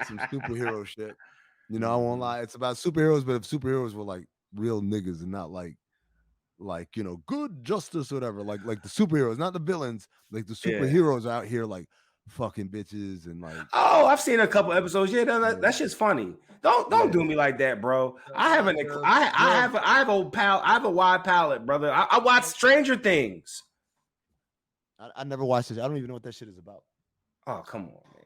A: some superhero shit. You know, I won't lie. It's about superheroes, but if superheroes were like real niggas and not like good justice or whatever, like the superheroes, not the villains, like the
B: Yeah.
A: superheroes out here like fucking bitches and like
B: Oh, I've seen a couple episodes. Yeah, that shit's funny. Don't do me like that, bro. I have I have a wide palette, brother. I watch Stranger Things.
A: I never watched this. I don't even know what that shit is about.
B: Oh, come on, man.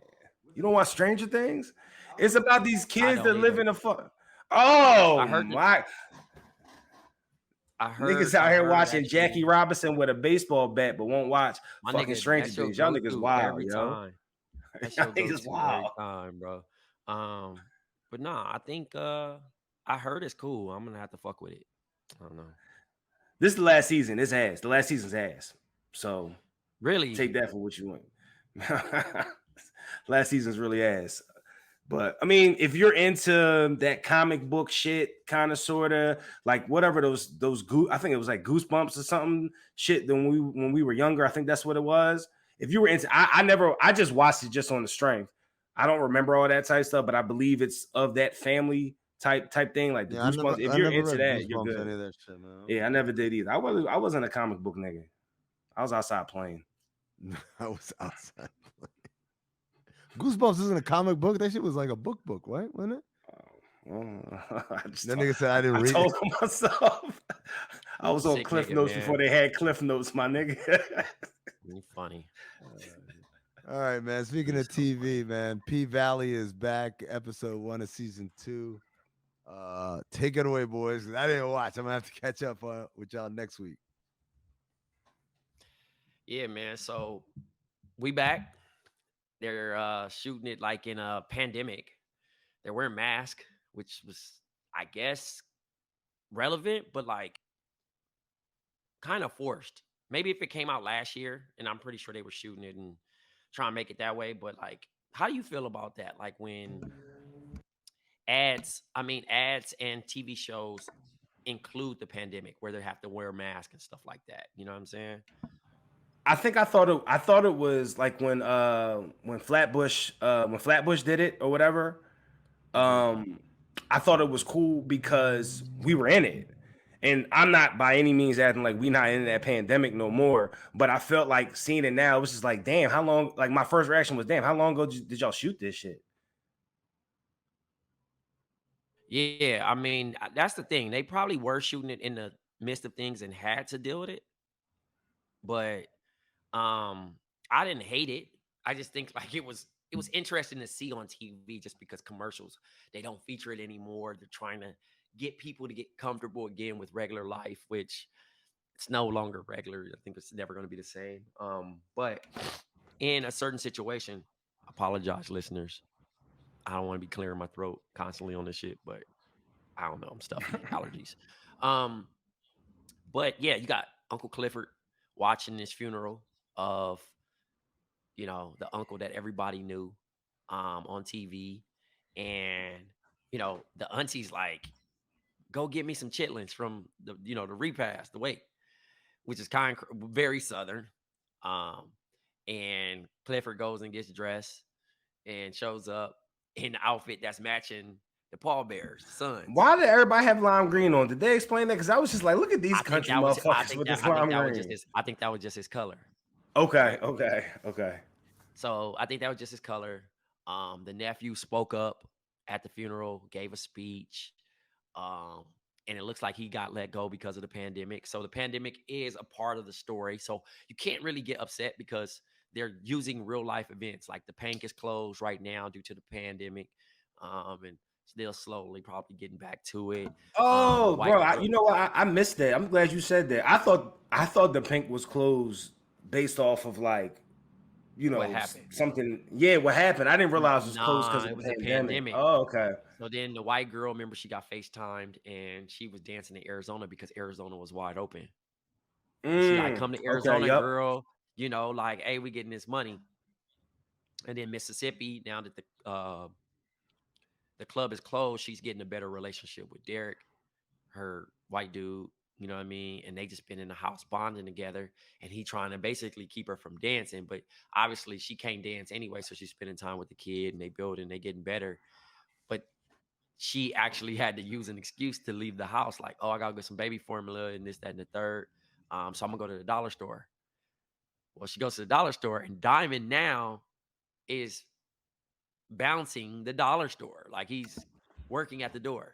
B: You don't watch Stranger Things? It's about these kids that live in a Oh
C: I heard
B: my niggas out here watching Jackie Robinson with a baseball bat, but won't watch fucking Stranger Things. Y'all niggas wild,
C: every
B: yo.
C: time. That show goes
B: Niggas
C: to
B: wild.
C: every time, bro. But nah, I think I heard it's cool. I'm gonna have to fuck with it. I don't know.
B: This is the last season. It's ass. The last season's ass. So
C: Really?
B: take that for what you want. Last season's really ass. But I mean, if you're into that comic book shit, kind of sorta, like whatever those I think it was like Goosebumps or something shit when we were younger. I think that's what it was. If you were into I just watched it just on the strength. I don't remember all that type stuff, but I believe it's of that family type thing, like the Goosebumps. If you're into that, you're good.
A: Any of that shit, man.
B: Yeah, I never did either. I wasn't a comic book nigga. I was outside playing.
A: I was outside playing. Goosebumps isn't a comic book. That shit was like a book, right? Wasn't it?
B: That
A: nigga said I didn't read it.
B: I told myself I was on Cliff Notes before they had Cliff Notes, my nigga.
C: You funny.
A: All right, man. Speaking of TV, man, P Valley is back. Episode 1 of season 2. Take it away, boys. I didn't watch. I'm gonna have to catch up with y'all next week.
C: Yeah, man. So we back. They're shooting it like in a pandemic. They're wearing masks, which was, I guess, relevant, but like kind of forced. Maybe if it came out last year, and I'm pretty sure they were shooting it and trying to make it that way. But like, how do you feel about that? Like when ads and TV shows include the pandemic where they have to wear a mask and stuff like that. You know what I'm saying?
B: I thought it was like when Flatbush did it or whatever. I thought it was cool because we were in it. And I'm not by any means acting like we not in that pandemic no more. But I felt like seeing it now, it was just like, damn, how long? Like my first reaction was, damn, how long ago did y'all shoot this shit?
C: Yeah, I mean, that's the thing. They probably were shooting it in the midst of things and had to deal with it. But I didn't hate it. I just think like it was interesting to see on TV just because commercials, they don't feature it anymore. They're trying to get people to get comfortable again with regular life, which it's no longer regular. I think it's never going to be the same. But in a certain situation, apologize, listeners. I don't want to be clearing my throat constantly on this shit, but I don't know. I'm stuffy, allergies. But yeah, you got Uncle Clifford watching this funeral of, the uncle that everybody knew on TV. And, the auntie's like, go get me some chitlins from the repast, the wake, which is kind of very Southern. And Clifford goes and gets dressed and shows up in the outfit that's matching The pallbearers, the Suns.
B: Why did everybody have lime green on? Did they explain that? Because I was just like, look at these
C: I think
B: country
C: that was. I
B: motherfuckers
C: think
B: with
C: that.
B: this
C: I think
B: lime
C: that was
B: green.
C: just his. I think that was just his color.
B: Okay,
C: Right?
B: okay.
C: So I think that was just his color. The nephew spoke up at the funeral, gave a speech, and it looks like he got let go because of the pandemic. So the pandemic is a part of the story. So you can't really get upset because they're using real life events. Like the Pank is closed right now due to the pandemic, and still slowly probably getting back to it. The
B: Oh,
C: white
B: bro,
C: girl,
B: you know what? I missed that. I'm glad you said that. I thought the Pink was closed based off of like,
C: what happened?
B: something. Yeah, what happened? I didn't realize it was closed because
C: Nah,
B: of
C: it
B: the
C: was a
B: pandemic.
C: pandemic.
B: Oh, okay.
C: So then the white girl, remember, she got FaceTimed and she was dancing in Arizona because Arizona was wide open. And she like, come to
B: Okay,
C: Arizona,
B: yep.
C: girl. Like, hey, we getting this money. And then Mississippi, now that the club is closed, she's getting a better relationship with Derek, her white dude. You know what I mean? And they just been in the house bonding together. And he trying to basically keep her from dancing, but obviously she can't dance anyway. So she's spending time with the kid, and they building, they getting better. But she actually had to use an excuse to leave the house, like, oh, I gotta get some baby formula and this, that, and the third. So I'm gonna go to the dollar store. Well, she goes to the dollar store, and Diamond now is bouncing the dollar store. Like he's working at the door,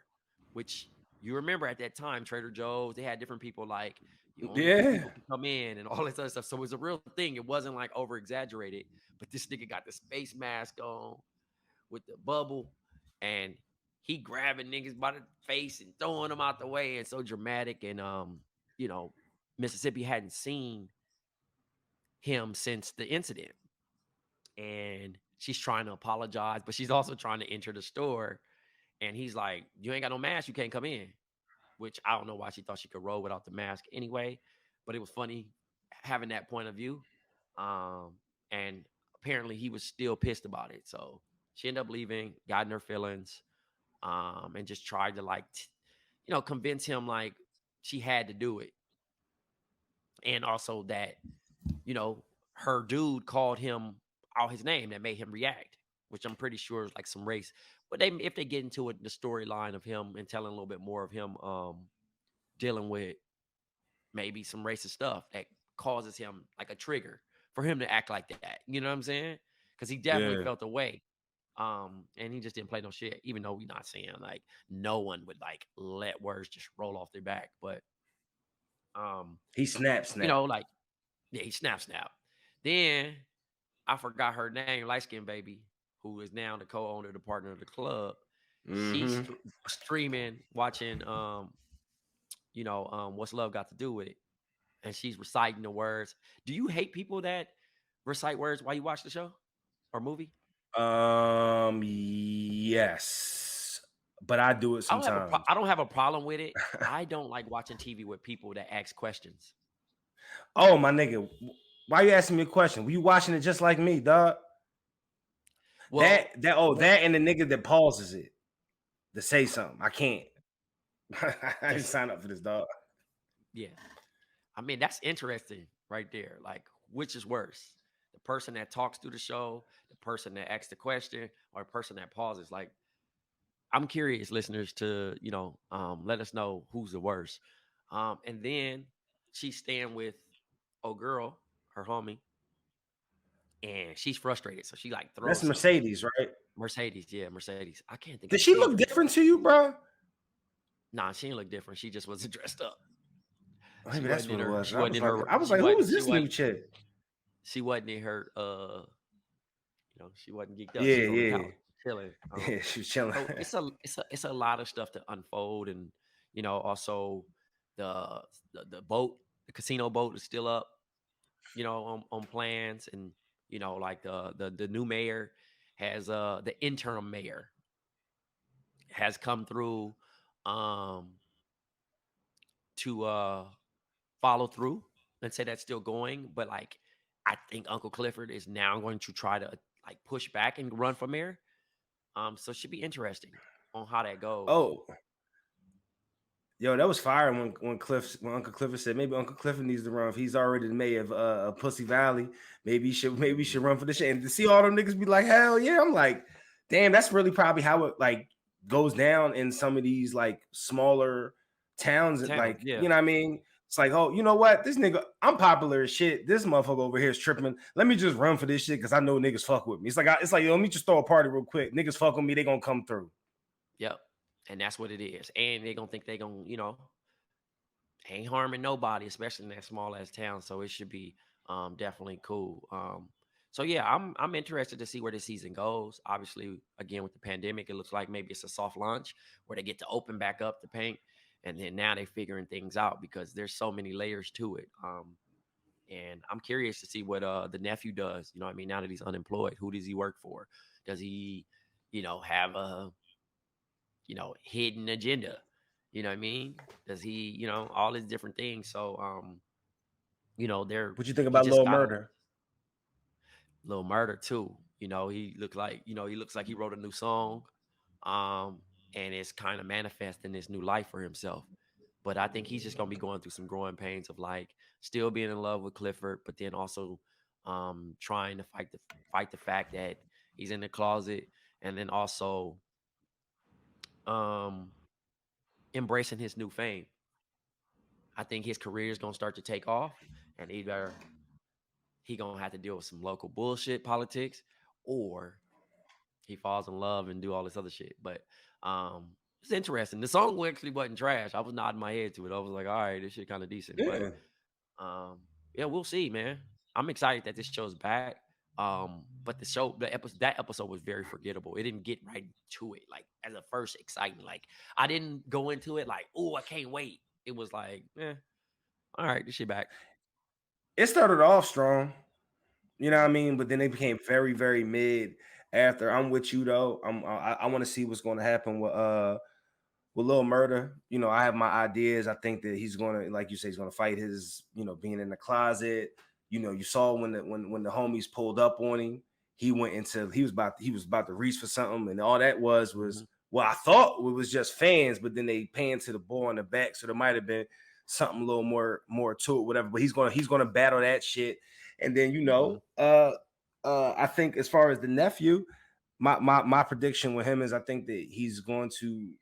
C: which you remember at that time, Trader Joe's, they had different people like only 2
B: Yeah.
C: people can come in and all this other stuff. So it was a real thing. It wasn't like over exaggerated, but this nigga got the space mask on with the bubble, and he grabbing niggas by the face and throwing them out the way, and so dramatic. And Mississippi hadn't seen him since the incident, and she's trying to apologize, but she's also trying to enter the store, and he's like, you ain't got no mask, you can't come in. Which I don't know why she thought she could roll without the mask anyway, but it was funny having that point of view. And apparently he was still pissed about it, so she ended up leaving, got in her feelings, and just tried to like convince him like she had to do it, and also that her dude called him out his name that made him react, which I'm pretty sure is like some race. But if they get into it, the storyline of him and telling a little bit more of him dealing with maybe some racist stuff that causes him like a trigger for him to act like that. You know what I'm saying? Because he definitely
B: Yeah.
C: felt away. And he just didn't play no shit, even though we're not saying like no one would like let words just roll off their back. But
B: He snap.
C: like, yeah, he snap. Then I forgot her name, light skinned baby, who is now the co-owner, the partner of the club. She's streaming, watching What's Love Got to Do with It? And she's reciting the words. Do you hate people that recite words while you watch the show or movie?
B: Yes, but I do it sometimes.
C: I don't have a problem with it. I don't like watching TV with people that ask questions.
B: Oh, my nigga, why you asking me a question? Were you watching it just like me, dog?
C: Well,
B: that and the nigga that pauses it to say something. I can't. I didn't sign up for this, dog.
C: Yeah. I mean, that's interesting right there. Like, which is worse? The person that talks through the show, the person that asks the question, or the person that pauses? Like, I'm curious, listeners, to, let us know who's the worst. And then she's staying with girl, her homie, and she's frustrated. So she like throws
B: That's Mercedes, right?
C: Mercedes. Yeah, Mercedes. I can't think
B: Did
C: of
B: she
C: her
B: look
C: name.
B: different to you, bro?
C: Nah, she didn't look different. She just wasn't dressed up.
B: Maybe that's what it was.
C: She wasn't in her.
B: I was like, who was this new chick?
C: She wasn't in her. She wasn't geeked up.
B: Yeah,
C: She was on the
B: yeah.
C: couch chilling.
B: Yeah, she was chilling.
C: So it's a lot of stuff to unfold, and also the boat, the casino boat is still up, on plans, and like the new mayor has the interim mayor has come through to follow through and say that's still going, but like I think Uncle Clifford is now going to try to like push back and run for mayor. So it should be interesting on how that goes.
B: Oh, yo, that was fire when Uncle Clifford said maybe Uncle Clifford needs to run. If he's already the mayor of Pussy Valley, maybe he should run for the shit. And to see all them niggas be like, hell yeah, I'm like, damn, that's really probably how it like goes down in some of these like smaller towns, and
C: Town,
B: like,
C: yeah.
B: you know what I mean? It's like, oh, you know what? This nigga, I'm popular as shit. This motherfucker over here is tripping. Let me just run for this shit because I know niggas fuck with me. It's like, yo, let me just throw a party real quick. Niggas fuck with me, they gonna come through.
C: Yep. And that's what it is. And they're gonna think they gonna, ain't harming nobody, especially in that small ass town. So it should be definitely cool. So yeah, I'm interested to see where the season goes. Obviously, again with the pandemic, it looks like maybe it's a soft launch where they get to open back up the paint, and then now they're figuring things out because there's so many layers to it. And I'm curious to see what the nephew does. You know what I mean? Now that he's unemployed, who does he work for? Does he, have a hidden agenda? You know what I mean? Does he, all these different things. So they're
B: What you think
C: he
B: about
C: just
B: Lil
C: got a
B: Murder?
C: little murder too. He looks like he wrote a new song. Um, and it's kind of manifesting this new life for himself. But I think he's just gonna be going through some growing pains of like still being in love with Clifford, but then also trying to fight the fact that he's in the closet, and then also um embracing his new fame. I think his career is gonna start to take off, and either he gonna have to deal with some local bullshit politics, or he falls in love and do all this other shit. But it's interesting. The song actually wasn't trash. I was nodding my head to it. I was like, all right, this shit kind of decent. But
B: Yeah.
C: yeah, we'll see, man. I'm excited that this show's back. But that episode was very forgettable. It didn't get right to it. Like as a first excitement. Like I didn't go into it like, oh, I can't wait. It was like, all right, this shit back.
B: It started off strong, you know what I mean? But then they became very, very mid after. I'm with you though. I want to see what's going to happen with Lil Murder. You know, I have my ideas. I think that he's gonna, like you say, he's gonna fight his, being in the closet. You know, you saw when the homies pulled up on him, he was about to reach for something, and all that was
C: Mhm.
B: well, I thought it was just fans, but then they panned to the boy in the back, so there might have been something a little more to it, whatever. But he's gonna battle that shit, and then
C: Mhm.
B: I think as far as the nephew, my prediction with him is I think that he's going to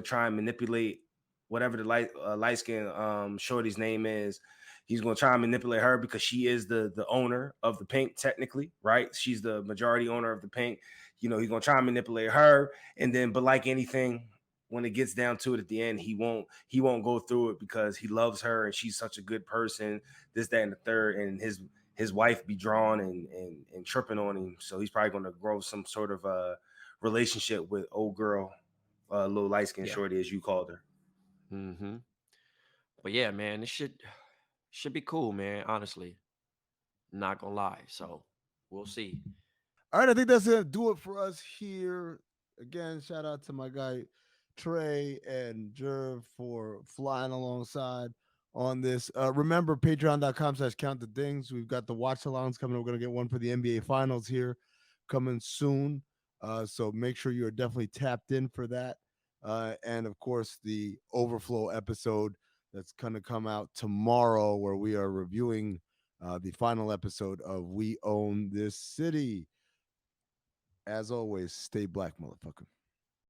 B: try and manipulate whatever the light skin shorty's name is. He's going to try and manipulate her because she is the owner of the pink, technically, right? She's the majority owner of the pink. You know, he's going to try and manipulate her, and then, but like anything, when it gets down to it at the end, he won't go through it because he loves her and she's such a good person. This, that, and the third, and his wife be drawn and tripping on him. So he's probably going to grow some sort of relationship with old girl, little light skin
C: Yeah.
B: shorty, as you called her.
C: Mm-hmm. But yeah, man, this should be cool, man. Honestly, not gonna lie. So we'll see.
A: All right, I think that's gonna do it for us here. Again, shout out to my guy Trey and Jerv for flying alongside on this. Remember, patreon.com/count the things. We've got the watch alongs coming. We're gonna get one for the NBA finals here coming soon. So make sure you're definitely tapped in for that. And of course, the overflow episode that's gonna come out tomorrow, where we are reviewing the final episode of We Own This City. As always, stay black, motherfucker.